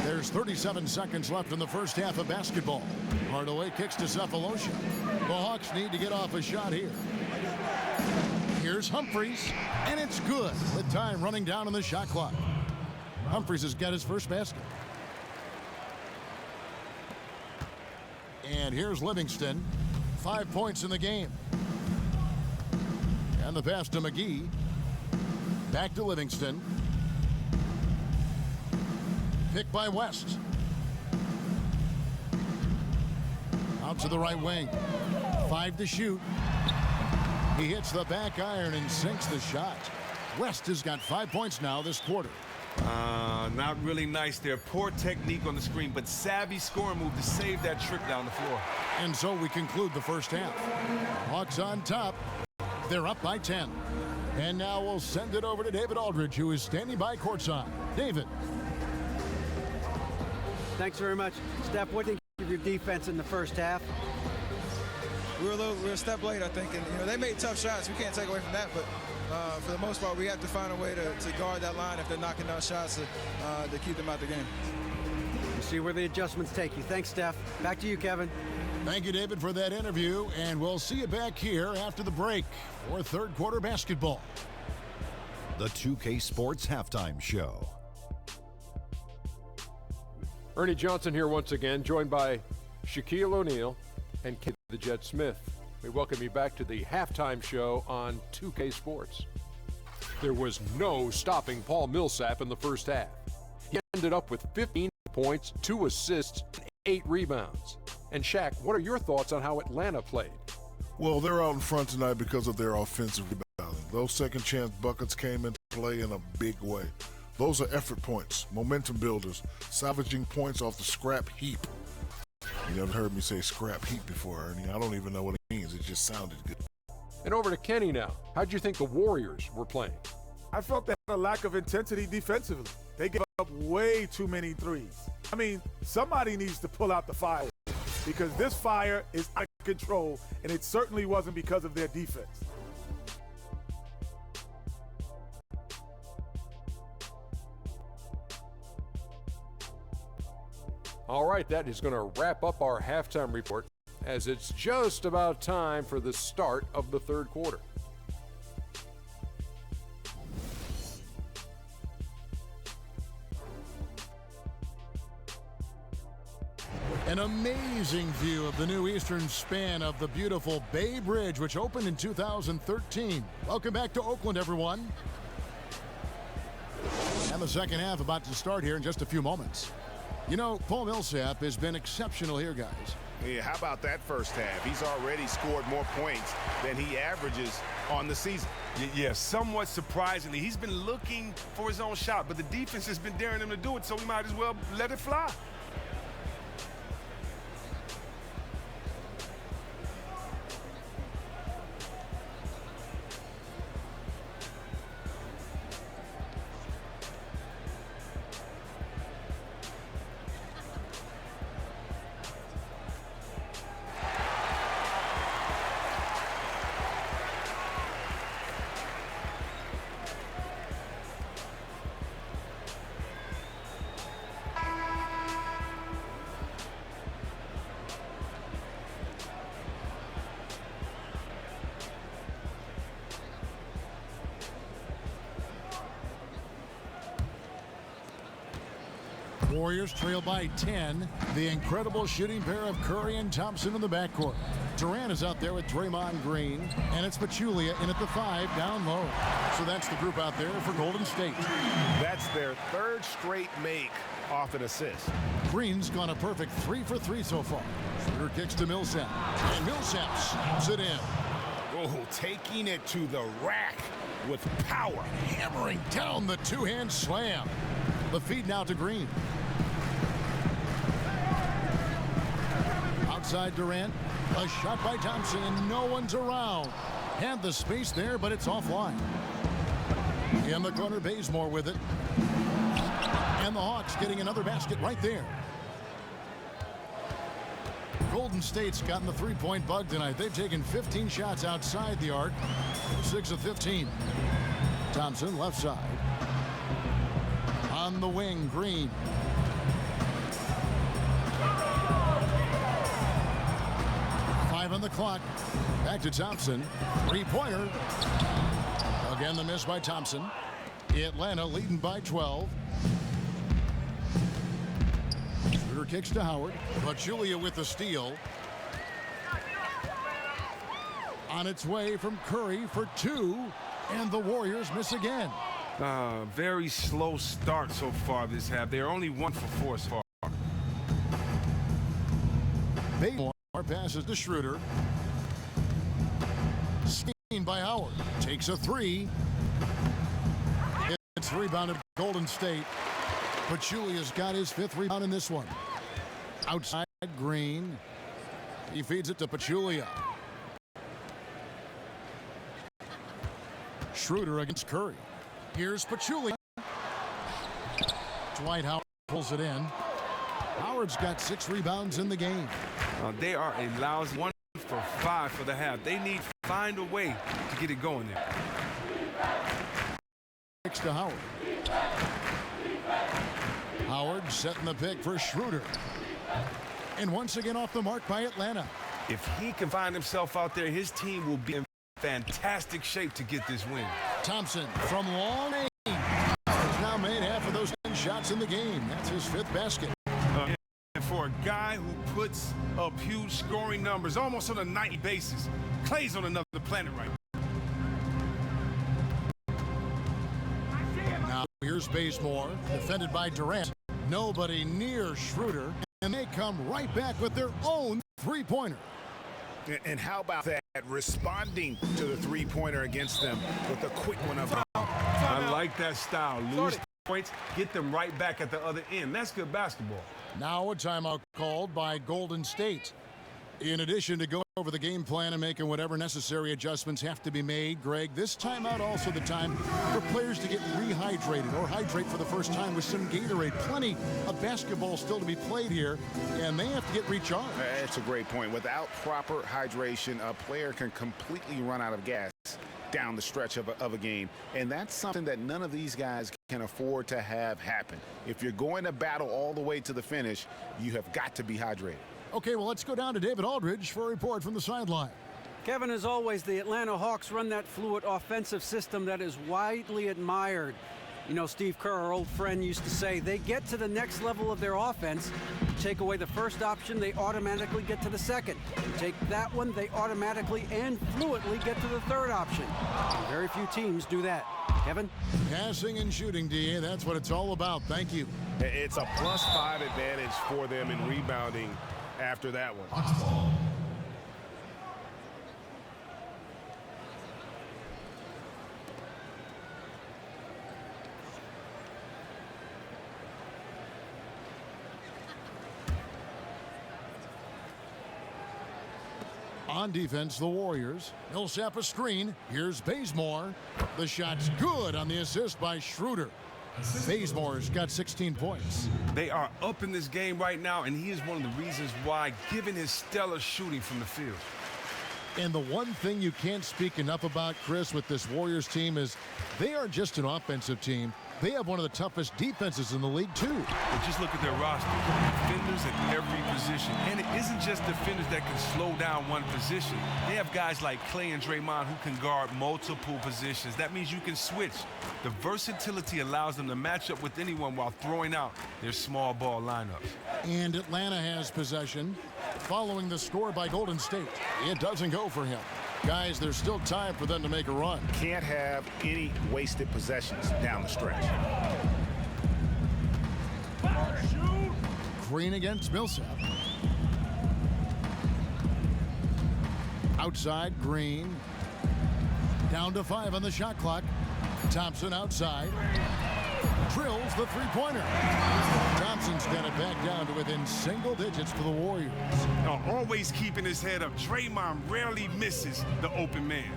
There's 37 seconds left in the first half of basketball. Hardaway kicks to Cephalosha. The Hawks need to get off a shot here. Here's Humphries, and it's good with time running down on the shot clock. Humphries has got his first basket. And here's Livingston. 5 points in the game. And the pass to McGee. Back to Livingston. Picked by West. Out to the right wing. 5 to shoot. He hits the back iron and sinks the shot. West has got 5 points now this quarter. Not really nice there. Poor technique on the screen, but savvy scoring move to save that trip down the floor. And so we conclude the first half. Hawks on top. They're up by 10. And now we'll send it over to David Aldridge, who is standing by courtside. David. Thanks very much. Steph, what did you think of your defense in the first half? We were a step late, I think, and you know they made tough shots. We can't take away from that, but for the most part, we have to find a way to guard that line if they're knocking down shots to keep them out the game. We'll see where the adjustments take you. Thanks, Steph. Back to you, Kevin. Thank you, David, for that interview, and we'll see you back here after the break for third quarter basketball. The 2K Sports Halftime Show. Ernie Johnson here once again, joined by Shaquille O'Neal and Kid the Jet Smith. We welcome you back to the halftime show on 2K Sports. There was no stopping Paul Millsap in the first half. He ended up with 15 points, 2 assists, and 8 rebounds. And Shaq, what are your thoughts on how Atlanta played? Well, they're out in front tonight because of their offensive rebounding. Those second chance buckets came into play in a big way. Those are effort points, momentum builders, salvaging points off the scrap heap. You never heard me say scrap heap before, Ernie. I don't even know what it means. It just sounded good. And over to Kenny now. How'd you think the Warriors were playing? I felt they had a lack of intensity defensively. They gave up way too many threes. I mean, somebody needs to pull out the fire because this fire is out of control, and it certainly wasn't because of their defense. All right, that is going to wrap up our halftime report as it's just about time for the start of the third quarter. An amazing view of the new eastern span of the beautiful Bay Bridge, which opened in 2013. Welcome back to Oakland, everyone. And the second half about to start here in just a few moments. You know, Paul Millsap has been exceptional here, guys. Yeah, how about that first half? He's already scored more points than he averages on the season. Yeah, somewhat surprisingly. He's been looking for his own shot, but the defense has been daring him to do it, so we might as well let it fly. Warriors trail by 10. The incredible shooting pair of Curry and Thompson in the backcourt. Durant is out there with Draymond Green, and it's Pachulia in at the 5 down low. So that's the group out there for Golden State. That's their third straight make off an assist. Green's gone a perfect 3 for 3 so far. Schroeder kicks to Millsap, and Millsap snaps it in. Oh, taking it to the rack with power. Hammering down the two-hand slam. The feed now to Green. Outside Durant. A shot by Thompson, and no one's around. Had the space there, but it's offline. In the corner, Bazemore with it. And the Hawks getting another basket right there. Golden State's gotten the three-point bug tonight. They've taken 15 shots outside the arc. 6 of 15. Thompson left side. On the wing, Green. On the clock. Back to Thompson. Three-pointer. Again, the miss by Thompson. Atlanta leading by 12. Schroeder kicks to Howard. Pachulia with the steal. On its way from Curry for 2. And the Warriors miss again. Very slow start so far this half. They're only 1 for 4 so far. Bazemore passes to Schroeder. Seen by Howard. Takes a 3. It's rebounded Golden State. Pachulia's got his 5th rebound in this one. Outside Green. He feeds it to Pachulia. Schroeder against Curry. Here's Pachulia. Dwight Howard pulls it in. Howard's got 6 rebounds in the game. They are a lousy 1 for 5 for the half. They need to find a way to get it going there. Next to Howard. Howard setting the pick for Schroeder. And once again off the mark by Atlanta. If he can find himself out there, his team will be in fantastic shape to get this win. Thompson from long range. He's now made half of those 10 shots in the game. That's his 5th basket. And for a guy who puts up huge scoring numbers almost on a nightly basis, Clay's on another planet right now. Now here's Bazemore, defended by Durant. Nobody near Schroeder, and they come right back with their own three-pointer. And how about that, responding to the three-pointer against them with a quick one of I like that style. Lose points, get them right back at the other end. That's good basketball. Now a timeout called by Golden State. In addition to going over the game plan and making whatever necessary adjustments have to be made, Greg, this timeout also the time for players to get rehydrated or hydrate for the first time with some Gatorade. Plenty of basketball still to be played here, and they have to get recharged. That's a great point. Without proper hydration, a player can completely run out of gas down the stretch of a game, and that's something that none of these guys can afford to have happen. If you're going to battle all the way to the finish, you have got to be hydrated. Okay, well, let's go down to David Aldridge for a report from the sideline. Kevin, as always, the Atlanta Hawks run that fluid offensive system that is widely admired. You know, Steve Kerr, our old friend, used to say they get to the next level of their offense. Take away the first option, they automatically get to the second. Take that one, they automatically and fluidly get to the third option. And very few teams do that. Kevin? Passing and shooting, DA, that's what it's all about. Thank you. It's a +5 advantage for them in rebounding after that one. On defense, the Warriors. Millsap a screen. Here's Bazemore. The shot's good on the assist by Schroeder. Bazemore's got 16 points. They are up in this game right now, and he is one of the reasons why, given his stellar shooting from the field. And the one thing you can't speak enough about, Chris, with this Warriors team is they aren't just an offensive team. They have one of the toughest defenses in the league, too. But just look at their roster. Defenders at every position. And it isn't just defenders that can slow down one position. They have guys like Clay and Draymond who can guard multiple positions. That means you can switch. The versatility allows them to match up with anyone while throwing out their small ball lineups. And Atlanta has possession following the score by Golden State. It doesn't go for him. Guys, there's still time for them to make a run. Can't have any wasted possessions down the stretch. Green against Millsap. Outside, Green. Down to 5 on the shot clock. Thompson outside. Drills the three-pointer. Thompson's got it back down to within single digits for the Warriors. Always keeping his head up. Draymond rarely misses the open man.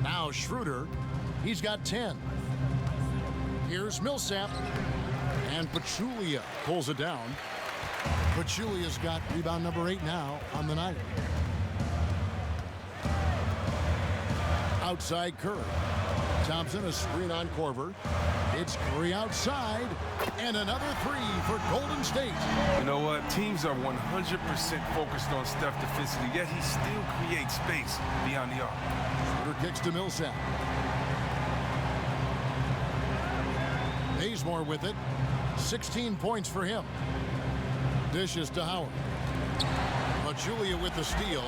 Now Schroeder, he's got 10. Here's Millsap. And Pachulia pulls it down. Pachulia's got rebound number 8 now on the night. Outside Curry. Thompson, a screen on Korver. It's Curry outside, and another 3 for Golden State. You know what? Teams are 100% focused on Steph defensively, yet he still creates space beyond the arc. Schroeder kicks to Millsap. Bazemore with it. 16 points for him. Dishes to Howard. Pachulia with the steal.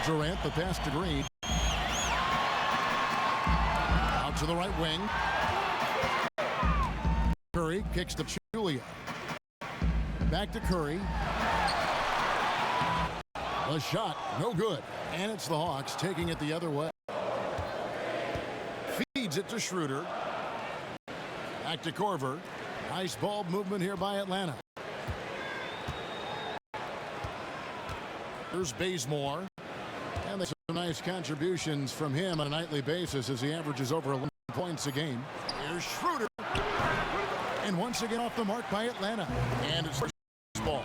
Durant, the pass to Green. Out to the right wing. Curry kicks to Pachulia. Back to Curry. A shot, no good. And it's the Hawks taking it the other way. Feeds it to Schroeder. Back to Korver. Nice ball movement here by Atlanta. There's Bazemore. And there's some nice contributions from him on a nightly basis as he averages over 11 points a game. Here's Schroeder. And once again off the mark by Atlanta. And it's ball.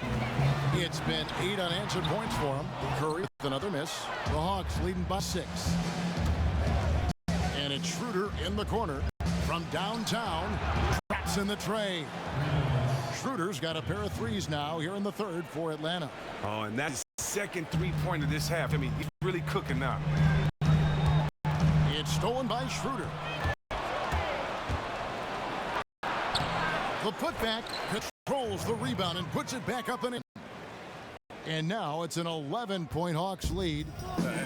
It's been 8 unanswered points for him. Curry with another miss. The Hawks leading by 6. And it's Schroeder in the corner from downtown. Traps in the tray. Schroeder's got a pair of threes now here in the third for Atlanta. Oh, and that's second three-pointer this half. I mean, he's really cooking now. It's stolen by Schroeder. The putback controls the rebound and puts it back up and in. And now it's an 11-point Hawks lead.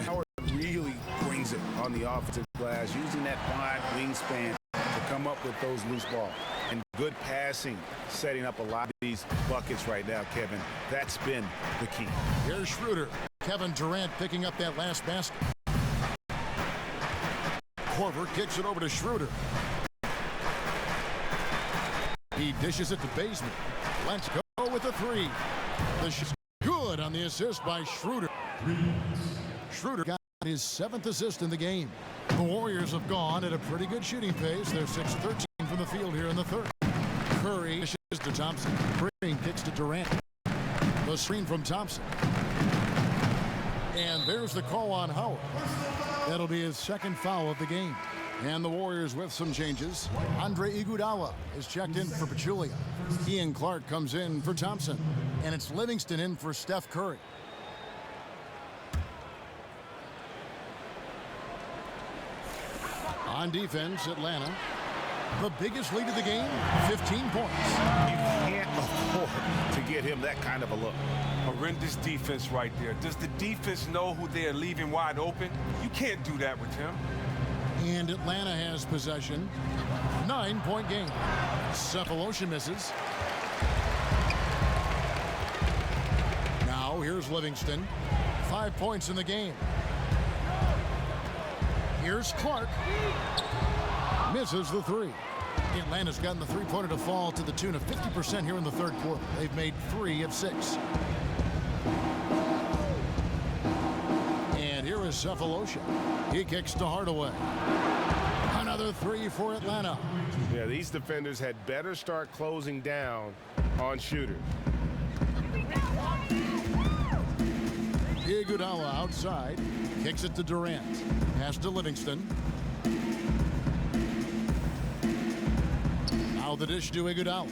Howard really brings it on the offensive glass, using that wide wingspan to come up with those loose balls. And good passing, setting up a lot of these buckets right now, Kevin. That's been the key. Here's Schroeder. Kevin Durant picking up that last basket. Korver kicks it over to Schroeder. He dishes it to Bazemore. Let's go with the 3. The shot's good on the assist by Schroeder. Schroeder got his 7th assist in the game. The Warriors have gone at a pretty good shooting pace. They're 6-13 from the field here in the third. Curry dishes to Thompson. Green kicks to Durant. The screen from Thompson. And there's the call on Howard. That'll be his 2nd foul of the game. And the Warriors with some changes. Andre Iguodala is checked in for Pachulia. Ian Clark comes in for Thompson. And it's Livingston in for Steph Curry. On defense, Atlanta. The biggest lead of the game, 15 points. You can't afford to get him that kind of a look. Horrendous defense right there. Does the defense know who they are leaving wide open? You can't do that with him. And Atlanta has possession. 9-point game. Cephalosha misses. Now here's Livingston. 5 points in the game. Here's Clark. Misses the 3. Atlanta's gotten the three-pointer to fall to the tune of 50% here in the third quarter. They've made 3 of 6. And here is Cephalosha. He kicks to Hardaway. Another 3 for Atlanta. Yeah, these defenders had better start closing down on shooters. Iguodala outside. Kicks it to Durant. Pass to Livingston. Now the dish to Iguodala.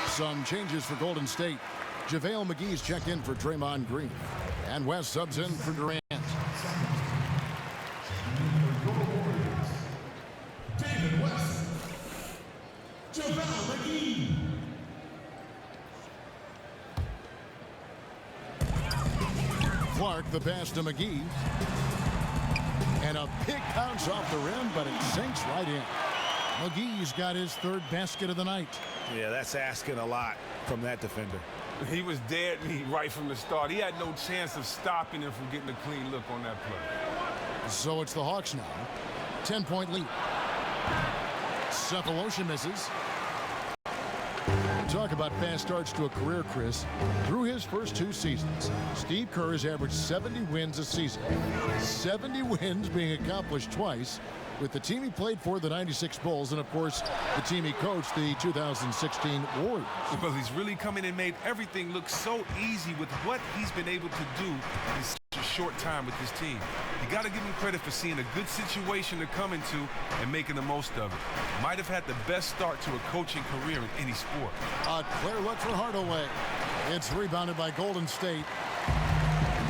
Some changes for Golden State. JaVale McGee's checked in for Draymond Green. And West subs in for Durant. David West. JaVale McGee. Clark, the pass to McGee. And a big bounce off the rim, but it sinks right in. McGee's got his third basket of the night. Yeah, that's asking a lot from that defender. He was dead meat right from the start. He had no chance of stopping him from getting a clean look on that play. So it's the Hawks now. 10-point lead. Cephalosha misses. Talk about fast starts to a career, Chris. Through his first 2 seasons, Steve Kerr has averaged 70 wins a season. 70 wins being accomplished twice with the team he played for, the 96 Bulls, and of course the team he coached, the 2016 Warriors. Well, he's really come in and made everything look so easy with what he's been able to do in such a short time with this team. You got to give him credit for seeing a good situation to come into and making the most of it. Might have had the best start to a coaching career in any sport. A clear look for Hardaway. It's rebounded by Golden State.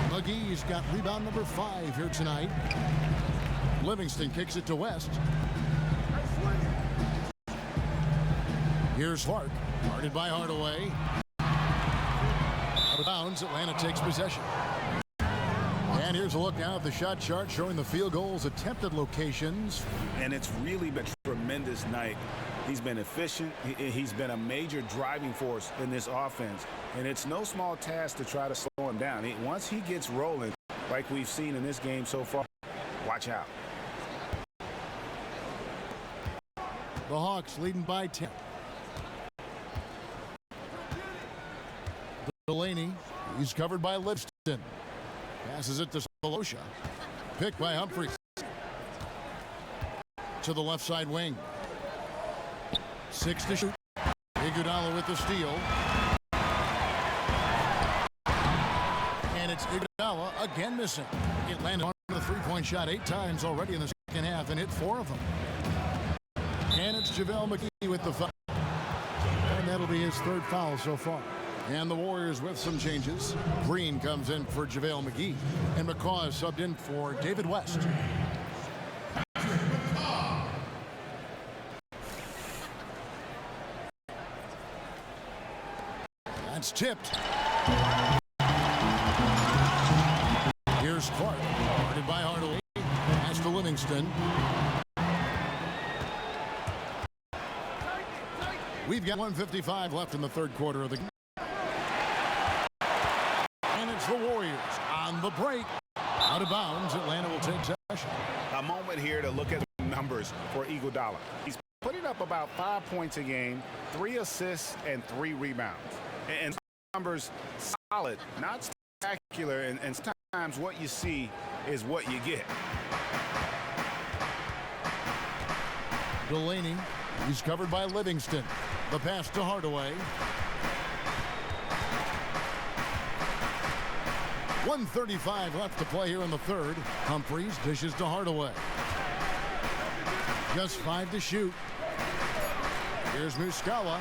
McGee's got rebound number 5 here tonight. Livingston kicks it to West. Here's Clark, guarded by Hardaway. Out of bounds, Atlanta takes possession. And here's a look now at the shot chart showing the field goals attempted locations. And it's really been a tremendous night. He's been efficient. He's been a major driving force in this offense. And it's no small task to try to slow him down. Once he gets rolling, like we've seen in this game so far, watch out. The Hawks leading by 10. Delaney, he's covered by Lipston. Passes it to Cephalosha. Picked by Humphries. To the left side wing. 6 to shoot. Iguodala with the steal. And it's Iguodala again missing. It landed on the 3-point shot 8 times already in the second half and hit 4 of them. And it's JaVale McGee with the foul. And that'll be his 3rd foul so far. And the Warriors with some changes. Green comes in for JaVale McGee. And McCaw is subbed in for David West. That's tipped. Here's Clark. Guarded by Hardaway. Pass to Livingston. We've got 1:55 left in the 3rd quarter of the game. And it's the Warriors on the break. Out of bounds, Atlanta will take possession. A moment here to look at the numbers for Iguodala. He's putting up about 5 points a game, 3 assists, and 3 rebounds. And numbers solid, not spectacular, and sometimes what you see is what you get. Delaney, he's covered by Livingston. The pass to Hardaway. 1:35 left to play here in the 3rd. Humphries dishes to Hardaway. Just 5 to shoot. Here's Muscala.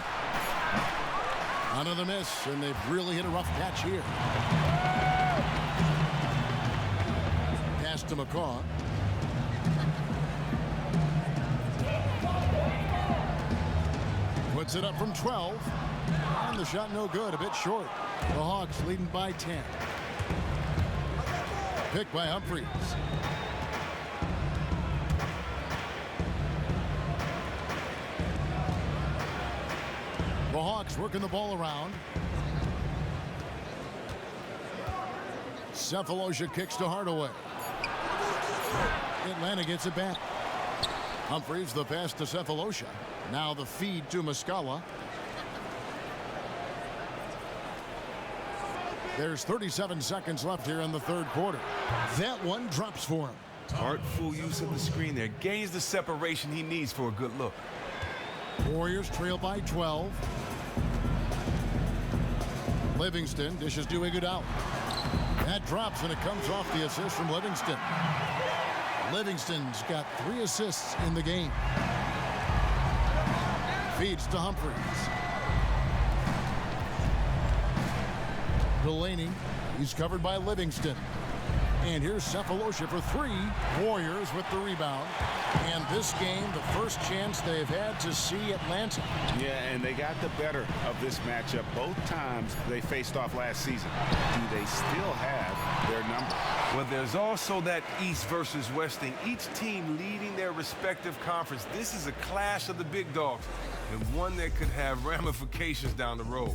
Another miss, and they've really hit a rough patch here. Pass to McCaw. Puts it up from 12. And the shot no good, a bit short. The Hawks leading by 10. Picked by Humphries. The Hawks working the ball around. Cephalosha kicks to Hardaway. Atlanta gets it back. Humphries, the pass to Cephalosha. Now the feed to Muscala. There's 37 seconds left here in the 3rd quarter. That one drops for him. Artful use of the screen there. Gains the separation he needs for a good look. Warriors trail by 12. Livingston dishes to Iguodala. That drops, and it comes off the assist from Livingston. Livingston's got 3 assists in the game. Feeds to Humphries. Delaney, he's covered by Livingston. And here's Cephalosha for 3. Warriors with the rebound. And this game, the first chance they've had to see Atlanta. Yeah, and they got the better of this matchup both times they faced off last season. Do they still have their number? Well, there's also that East versus West thing. Each team leading their respective conference. This is a clash of the big dogs, and one that could have ramifications down the road.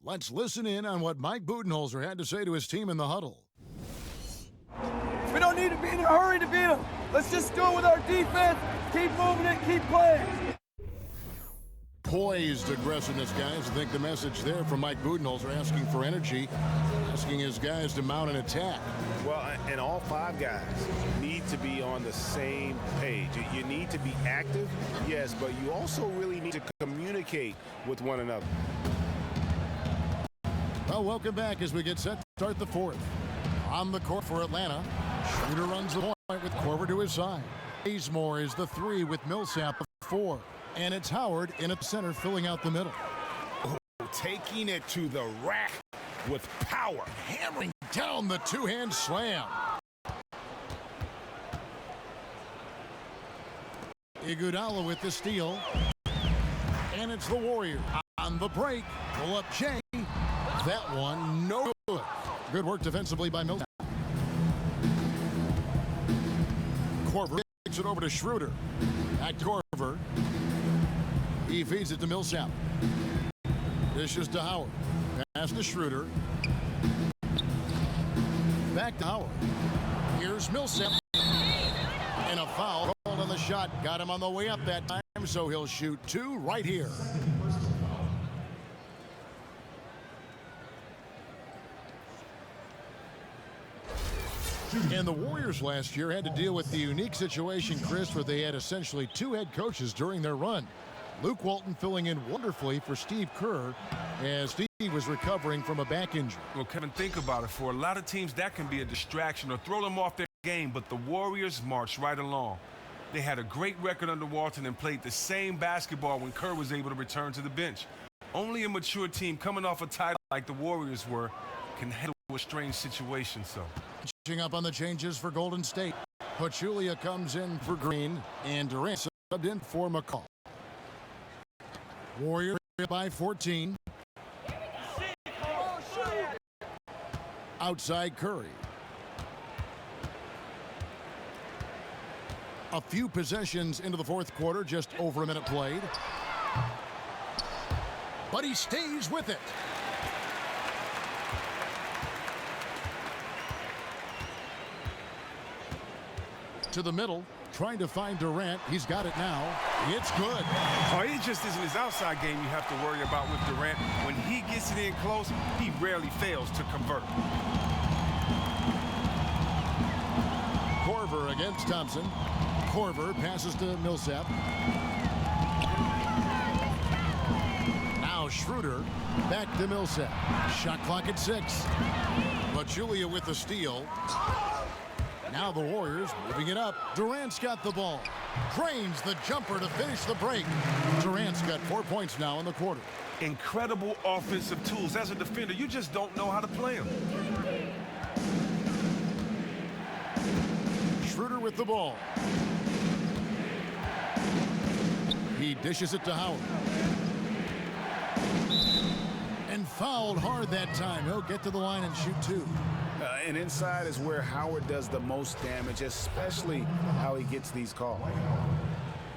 Let's listen in on what Mike Budenholzer had to say to his team in the huddle. We don't need to be in a hurry to beat them. Let's just do it with our defense. Keep moving it, keep playing. Poised aggressiveness, guys. I think the message there from Mike Budenholzer, asking for energy, asking his guys to mount an attack. Well, and all 5 guys need to be on the same page. You need to be active, yes, but you also really need to communicate with one another. Well, welcome back as we get set to start the 4th. On the court for Atlanta, Schroeder runs the point with Korver to his side. Bazemore is the 3 with Millsap the 4. And it's Howard in at center filling out the middle. Oh, taking it to the rack with power. Hammering down the 2-hand slam. Iguodala with the steal. And it's the Warriors on the break. Pull up Jay. That one, no good. Good work defensively by Millsap. Korver takes it over to Schroeder. Back to Korver. He feeds it to Millsap. Dishes to Howard. Pass to Schroeder. Back to Howard. Here's Millsap. And a foul called on the shot. Got him on the way up that time, so he'll shoot 2 right here. And the Warriors last year had to deal with the unique situation, Chris, where they had essentially 2 head coaches during their run. Luke Walton filling in wonderfully for Steve Kerr as Steve was recovering from a back injury. Well, Kevin, think about it. For a lot of teams, that can be a distraction or throw them off their game, but the Warriors marched right along. They had a great record under Walton and played the same basketball when Kerr was able to return to the bench. Only a mature team coming off a title like the Warriors were can handle a strange situation, so. Catching up on the changes for Golden State. Pachulia comes in for Green, and Durant subbed in for McCall. Warriors by 14. Outside Curry. A few possessions into the 4th quarter, just over a minute played. But he stays with it. To the middle, trying to find Durant. He's got it now. It's good. Oh, it just isn't his outside game you have to worry about with Durant. When he gets it in close, he rarely fails to convert. Korver against Thompson. Korver passes to Millsap. Now Schroeder back to Millsap. Shot clock at 6. But Julia with the steal. Now the Warriors moving it up. Durant's got the ball. Drains the jumper to finish the break. Durant's got 4 points now in the quarter. Incredible offensive tools. As a defender, you just don't know how to play them. Schroeder with the ball. He dishes it to Howard. And fouled hard that time. He'll get to the line and shoot 2. And inside is where Howard does the most damage, especially how he gets these calls.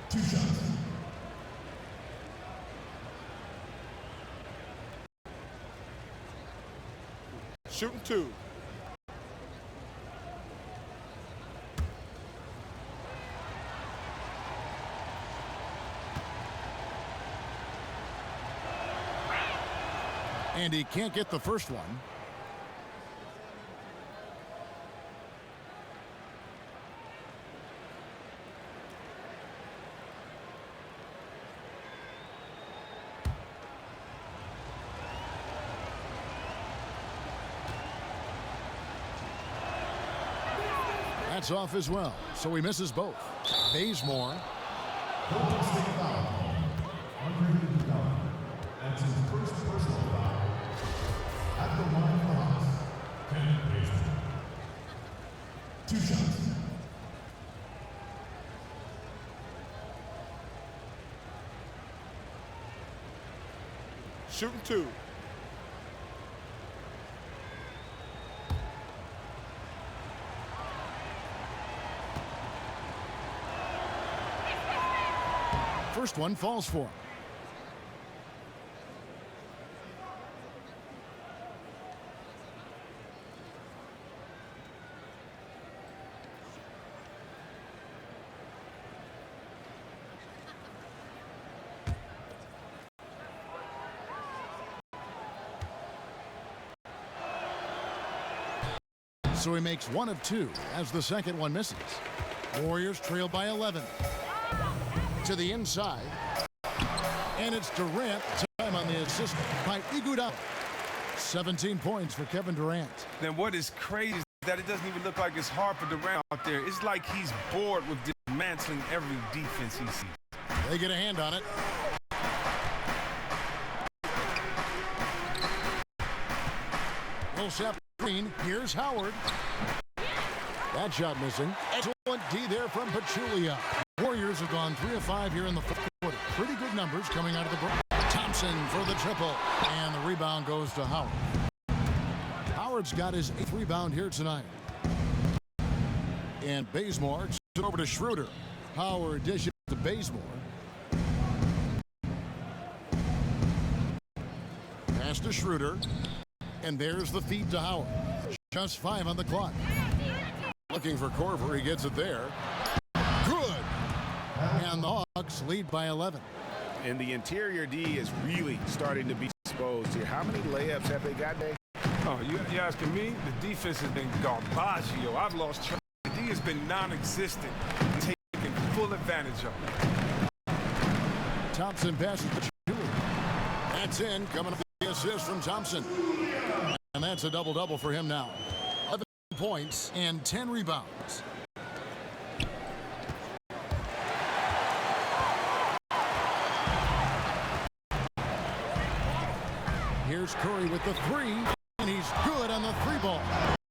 2 shots. Shooting 2. And he can't get the first one. That's off as well, so he misses both. Bazemore. Golden State foul. Unrated foul. That's his first personal foul. At the line for the Hawks, Ken Bazemore. 2 shots. Shooting 2. First one falls for him. So he makes 1 of 2 as the second one misses. Warriors trail by 11. To the inside. And it's Durant. Time on the assist by Iguodala. 17 points for Kevin Durant. Then what is crazy is that it doesn't even look like it's hard for Durant out there. It's like he's bored with dismantling every defense he sees. They get a hand on it. Millsap Green. Here's Howard. That shot missing. Excellent D there from Pachulia. Warriors have gone 3 of 5 here in the fourth quarter. Pretty good numbers coming out of the break. Thompson for the triple. And the rebound goes to Howard. Howard's got his 8th rebound here tonight. And Bazemore sent over to Schroeder. Howard dishes to Bazemore. Pass to Schroeder. And there's the feed to Howard. Just 5 on the clock. Looking for Korver. He gets it there. Good. And the Hawks lead by 11. And the interior D is really starting to be exposed here. How many layups have they got today? Oh, you asking me? The defense has been garbaggio. I've lost track. The D has been non-existent, taking full advantage of it. Thompson passes to Julie. That's in. Coming up the assist from Thompson. And that's a double-double for him now. 11 points and 10 rebounds. Here's Curry with the 3, and he's good on the 3-ball.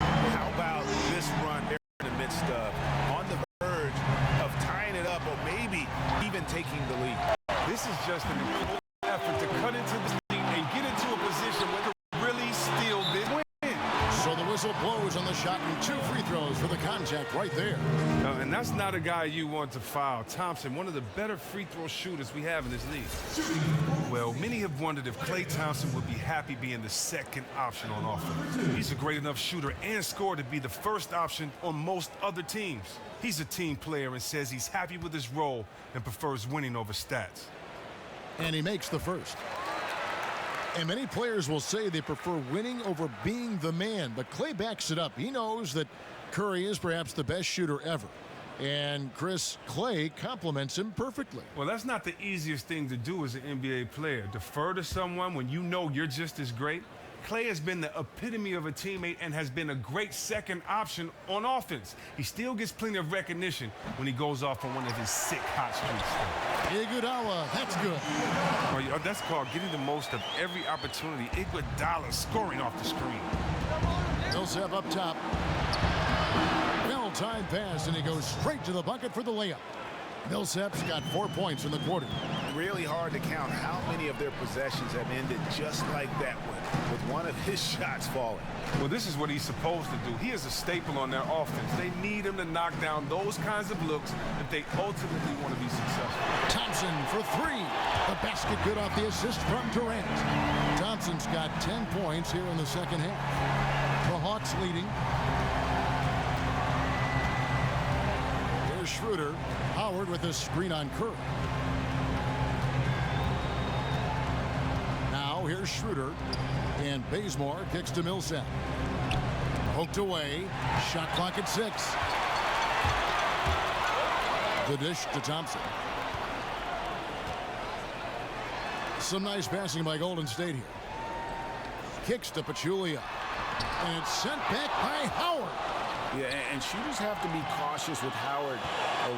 How about this run there in the midst of, on the verge of tying it up or maybe even taking the lead? This is just an incredible effort to cut into this lead and get into a position where they're really steal this win. So the whistle blows on the shot and 2 free throws for the contact right there. And that's not a guy you want to foul. Thompson, one of the better free throw shooters we have in this league. Well, many have wondered if Klay Thompson would be happy being the second option on offense. He's a great enough shooter and scorer to be the first option on most other teams. He's a team player and says he's happy with his role and prefers winning over stats. And he makes the first. And many players will say they prefer winning over being the man, but Klay backs it up. He knows that Curry is perhaps the best shooter ever. And Chris, Klay compliments him perfectly. Well, that's not the easiest thing to do as an NBA player. Defer to someone when you know you're just as great. Klay has been the epitome of a teammate and has been a great second option on offense. He still gets plenty of recognition when he goes off on one of his sick hot streaks. Iguodala, that's good. Oh, that's called getting the most of every opportunity. Iguodala scoring off the screen. Millsap up top. Well-timed pass, and he goes straight to the bucket for the layup. Millsap's got 4 points in the quarter. Really hard to count how many of their possessions have ended just like that one, with one of his shots falling. Well, this is what he's supposed to do. He is a staple on their offense. They need him to knock down those kinds of looks if they ultimately want to be successful. Thompson for 3. The basket good off the assist from Durant. Thompson's got 10 points here in the second half. The Hawks leading. There's Schroeder. Howard with a screen on Curry. Now here's Schroeder. And Bazemore kicks to Millsap. Poked away. Shot clock at 6. The dish to Thompson. Some nice passing by Golden State here. Kicks to Pachulia. And it's sent back by Howard. Yeah, and shooters have to be cautious with Howard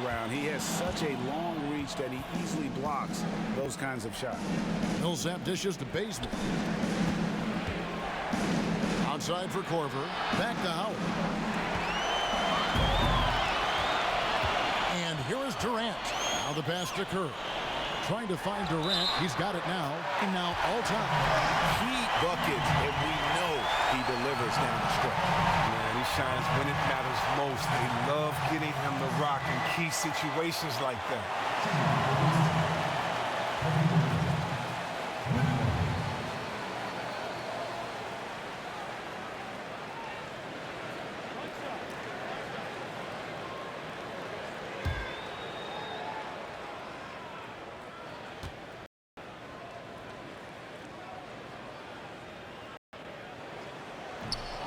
around. He has such a long reach that he easily blocks those kinds of shots. Millsap dishes to Bazemore. Outside for Korver. Back to Howard. And here is Durant. Now the pass to Kerr. Trying to find Durant. He's got it now. And now all time. Key buckets, and we know he delivers down the stretch. Man, he shines when it matters most. They love getting him the rock in key situations like that.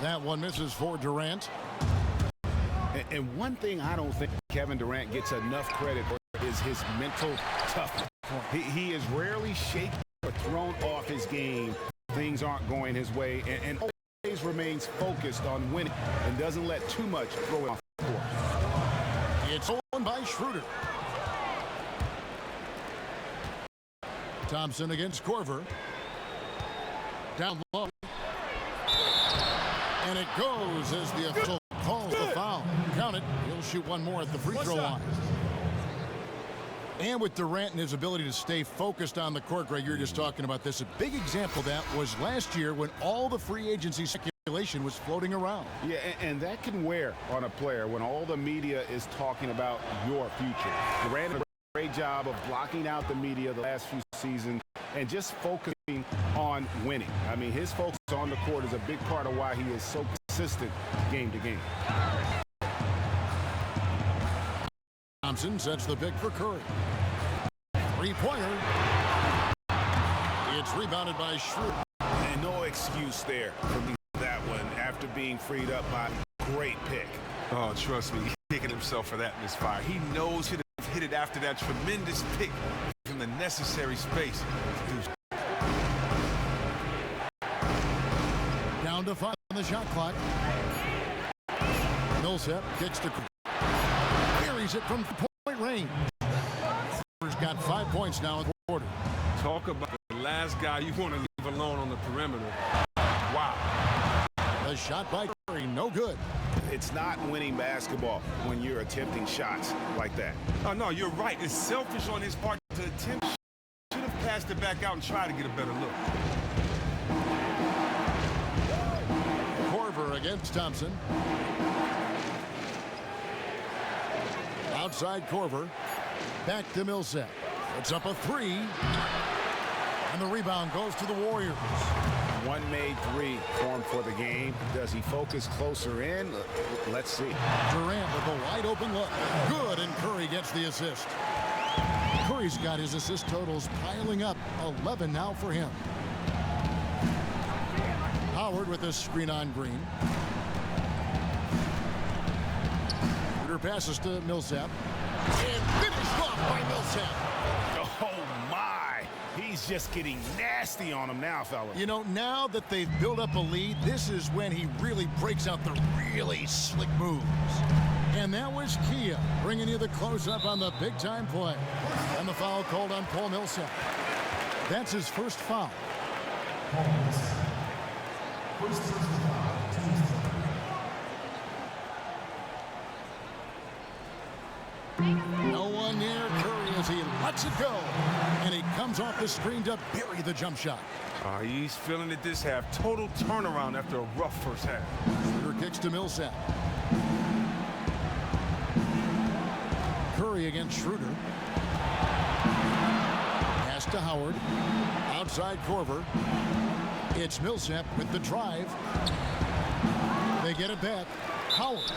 That one misses for Durant. And one thing I don't think Kevin Durant gets enough credit for is his mental toughness. He is rarely shaken or thrown off his game. Things aren't going his way, and always remains focused on winning and doesn't let too much throw it off the court. It's won by Schroeder. Thompson against Korver. Down low. And it goes as the official calls the foul. Count it. He'll shoot one more at the free throw line. And with Durant and his ability to stay focused on the court, Greg, you're just talking about this. A big example of that was last year when all the free agency speculation was floating around. Yeah, and that can wear on a player when all the media is talking about your future. Durant did a great job of blocking out the media the last few seasons and just focusing on winning. I mean, his focus on the court is a big part of why he is so consistent game to game. Thompson sets the pick for Curry. Three-pointer. It's rebounded by Schroeder. And no excuse there for that one after being freed up by a great pick. Oh, trust me, he's kicking himself for that misfire. He knows he'd have hit it after that tremendous pick from the necessary space. Down to 5 on the shot clock. Millsap kicks to carries it from point range. He's got 5 points now in the quarter. Talk about the last guy you want to leave alone on the perimeter. Wow. The shot by Curry, no good. It's not winning basketball when you're attempting shots like that. Oh, no, you're right. It's selfish on his part to attempt. Should have passed it back out and tried to get a better look. Korver against Thompson. Outside Korver. Back to Millsap. It's up a 3. And the rebound goes to the Warriors. One made 3 formed for the game. Does he focus closer in? Let's see. Durant with a wide open look. Good, and Curry gets the assist. Curry's got his assist totals piling up. 11 now for him. Howard with a screen on Green. Shooter passes to Millsap. And finished off by Millsap. Oh, my. He's just getting nasty on him now, fella. You know, now that they've built up a lead, this is when he really breaks out the really slick moves. And that was Kia bringing you the close-up on the big-time play. And the foul called on Paul Millsap. That's his first foul. First personal foul, team's No one near Curry as he lets it go. And he comes off the screen to bury the jump shot. He's feeling it this half. Total turnaround after a rough first half. Shooter kicks to Millsap. Curry against Schroeder. Pass to Howard. Outside Korver. It's Millsap with the drive. They get it back. Howard.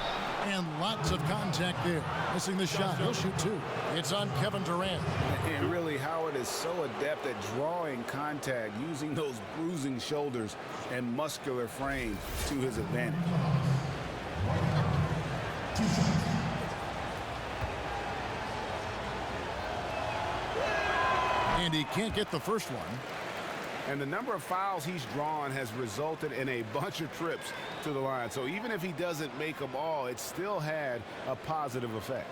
And lots of contact there. Missing the shot. He'll shoot 2. It's on Kevin Durant. And really, Howard is so adept at drawing contact, using those bruising shoulders and muscular frame to his advantage. And he can't get the first one. And the number of fouls he's drawn has resulted in a bunch of trips to the line. So even if he doesn't make them all, it still had a positive effect.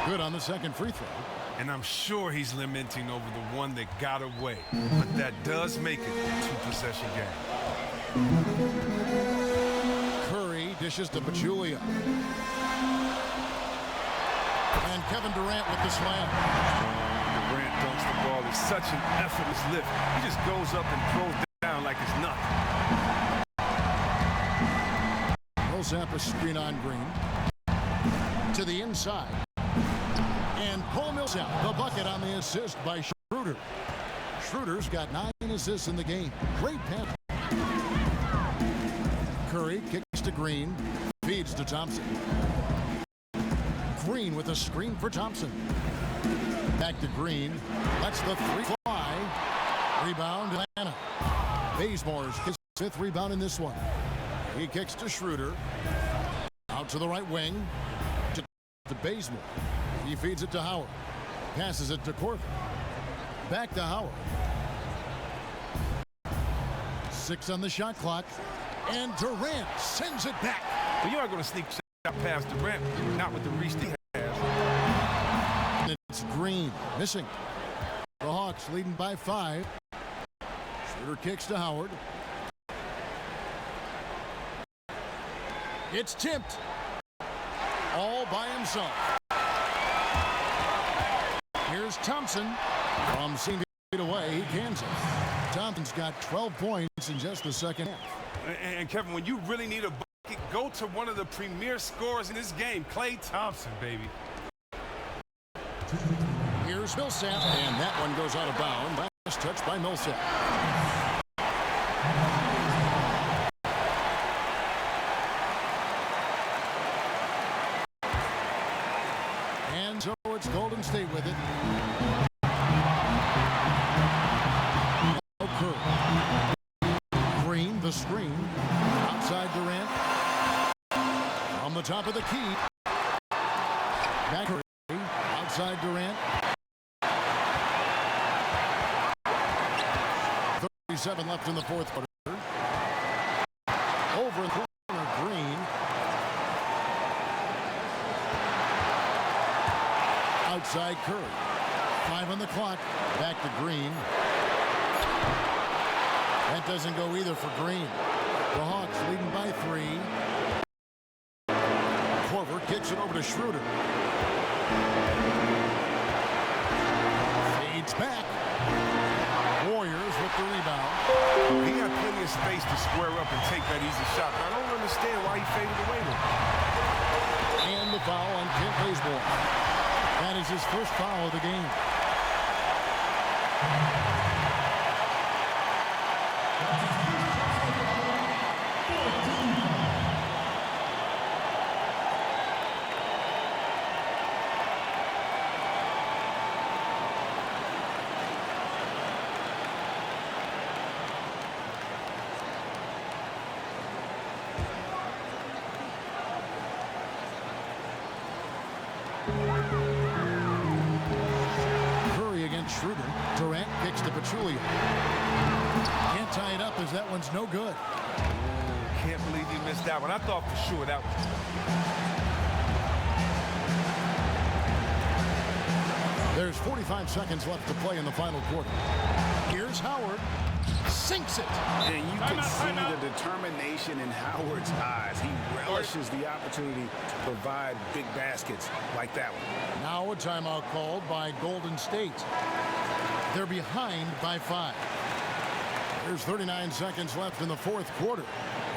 Good on the second free throw. And I'm sure he's lamenting over the one that got away. But that does make it a 2-possession game. Curry dishes to Pachulia. And Kevin Durant with the slam. Durant dunks the ball. It's such an effortless lift. He just goes up and throws down like it's nothing. Millsap a screen on Green. To the inside. And Paul Millsap, the bucket on the assist by Schroeder. Schroeder's got 9 assists in the game. Great pass. Curry kicks to Green. Feeds to Thompson. Green with a screen for Thompson. Back to Green. Lets the 3 fly. Rebound Atlanta. Bazemore's his 5th rebound in this one. He kicks to Schroeder. Out to the right wing. To Bazemore. He feeds it to Howard. Passes it to Corbin. Back to Howard. 6 on the shot clock. And Durant sends it back. But you aren't going to sneak shot past Durant, not with the reach he has. And it's Green missing. The Hawks leading by 5. Schroeder kicks to Howard. It's tipped. All by himself. Here's Thompson from 6 feet away. He cans it. Thompson's got 12 points in just the second half. And Kevin, when you really need a bucket, go to one of the premier scorers in this game, Klay Thompson, baby. Here's Millsap, and that one goes out of bounds. Last touch by Millsap. And so it's Golden State with it. Green, the screen. Outside Durant. On the top of the key. Back outside Durant. 37 left in the fourth quarter. Over in the corner, Green. Outside Curry. 5 on the clock. Back to Green. That doesn't go either for Green. The Hawks leading by 3. Korver kicks it over to Schroeder. Fades back. Warriors with the rebound. He had plenty of space to square up and take that easy shot, but I don't understand why he faded away with it. And the foul on Kent Bazemore. That is his first foul of the game. Curry against Schroeder. Durant kicks to Pachulia. Can't tie it up as that one's no good. Can't believe he missed that one. I thought for sure that was. There's 45 seconds left to play in the final quarter. Here's Howard. Sinks it. And you can see the determination in Howard's eyes. He relishes the opportunity to provide big baskets like that one. Now a timeout called by Golden State. They're behind by 5. There's 39 seconds left in the fourth quarter.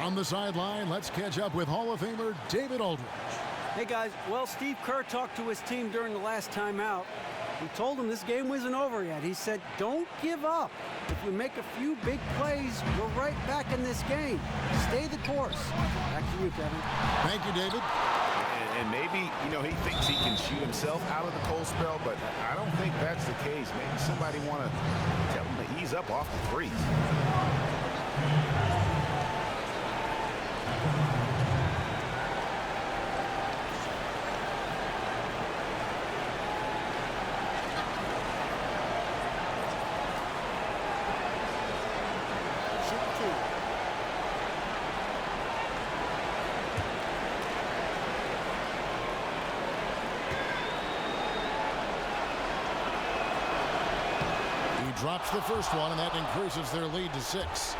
On the sideline, let's catch up with Hall of Famer David Aldridge. Hey guys, well, Steve Kerr talked to his team during the last timeout. He told them this game wasn't over yet. He said, don't give up. If we make a few big plays, we're right back in this game. Stay the course. Back to you, Kevin. Thank you, David. And maybe, he thinks he can shoot himself out of the cold spell, but I don't think that's the case. Maybe somebody want to tell him to ease up off the freeze. Drops the first one, and that increases their lead to 6.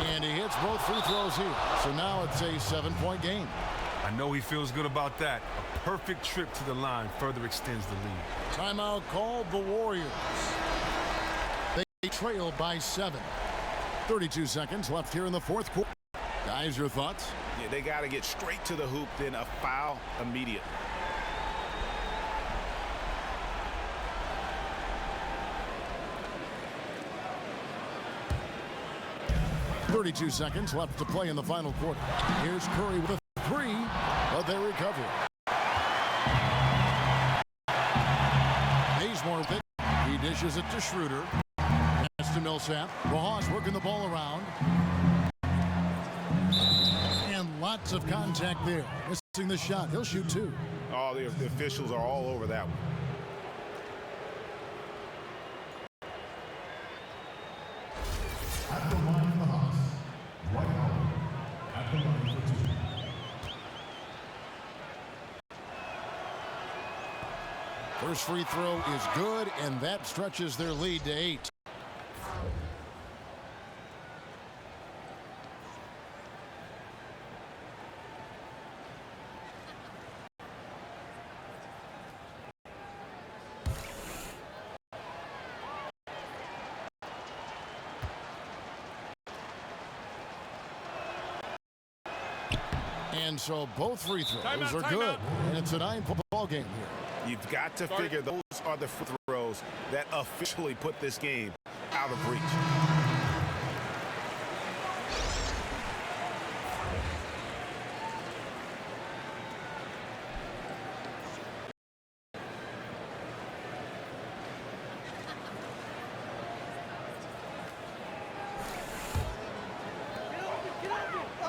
And he hits both free throws here. So now it's a 7-point game. I know he feels good about that. A perfect trip to the line further extends the lead. Timeout called the Warriors. They trail by 7. 32 seconds left here in the fourth quarter. Guys, your thoughts? Yeah, they got to get straight to the hoop, then a foul immediately. .32 seconds left to play in the final quarter. Here's Curry with a 3, but they recover. Bazemore with it. He dishes it to Schroeder. Pass to Millsap. Rojas working the ball around. Lots of contact there. Missing the shot. He'll shoot 2. Oh, the officials are all over that one. At the line for the Hawks, Dwight Howard. At the line for 2. First free throw is good, and that stretches their lead to 8. And so both free throws are good. And it's a 9-point ball game here. You've got to figure those are the free throws that officially put this game out of reach.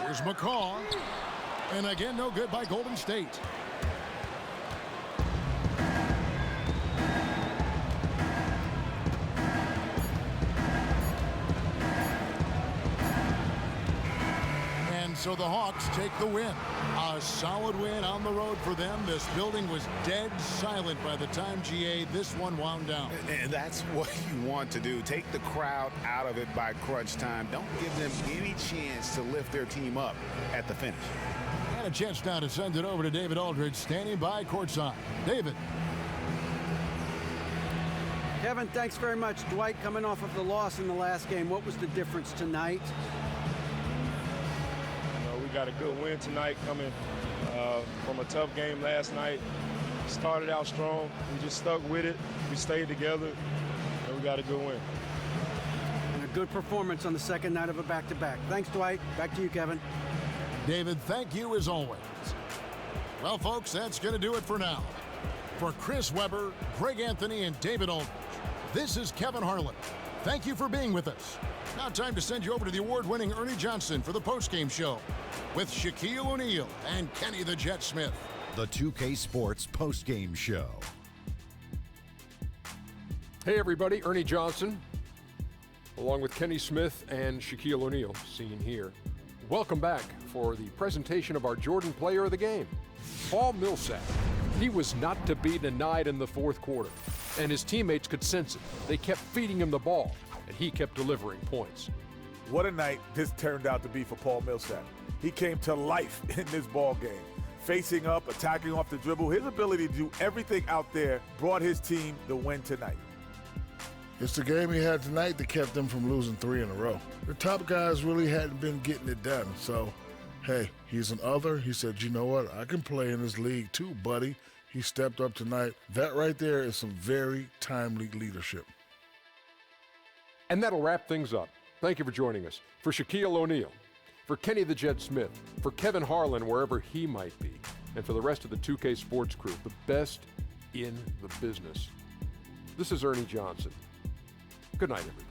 Here's McCaw. And again, no good by Golden State. And so the Hawks take the win. A solid win on the road for them. This building was dead silent by the time, GA, this one wound down. And that's what you want to do. Take the crowd out of it by crunch time. Don't give them any chance to lift their team up at the finish. And a chance now to send it over to David Aldridge, standing by courtside. David. Kevin, thanks very much. Dwight, coming off of the loss in the last game, what was the difference tonight? We got a good win tonight coming from a tough game last night. Started out strong. We just stuck with it. We stayed together, and we got a good win. And a good performance on the second night of a back-to-back. Thanks, Dwight. Back to you, Kevin. David, thank you as always. Well, folks, that's going to do it for now. For Chris Webber, Greg Anthony, and David Aldridge, this is Kevin Harlan. Thank you for being with us. Now time to send you over to the award-winning Ernie Johnson for the postgame show with Shaquille O'Neal and Kenny the Jet Smith. The 2K Sports postgame show. Hey everybody, Ernie Johnson, along with Kenny Smith and Shaquille O'Neal, seen here. Welcome back for the presentation of our Jordan Player of the Game, Paul Millsap. He was not to be denied in the fourth quarter, and his teammates could sense it. They kept feeding him the ball, and he kept delivering points. What a night this turned out to be for Paul Millsap. He came to life in this ball game. facing up, attacking off the dribble. His ability to do everything out there brought his team the win tonight. It's the game he had tonight that kept them from losing 3 in a row. The top guys really hadn't been getting it done. So, hey, he's an other. He said, you know what? I can play in this league too, buddy. He stepped up tonight. That right there is some very timely leadership. And that'll wrap things up. Thank you for joining us. For Shaquille O'Neal, for Kenny the Jet Smith, for Kevin Harlan, wherever he might be, and for the rest of the 2K Sports crew, the best in the business. This is Ernie Johnson. Good night, everybody.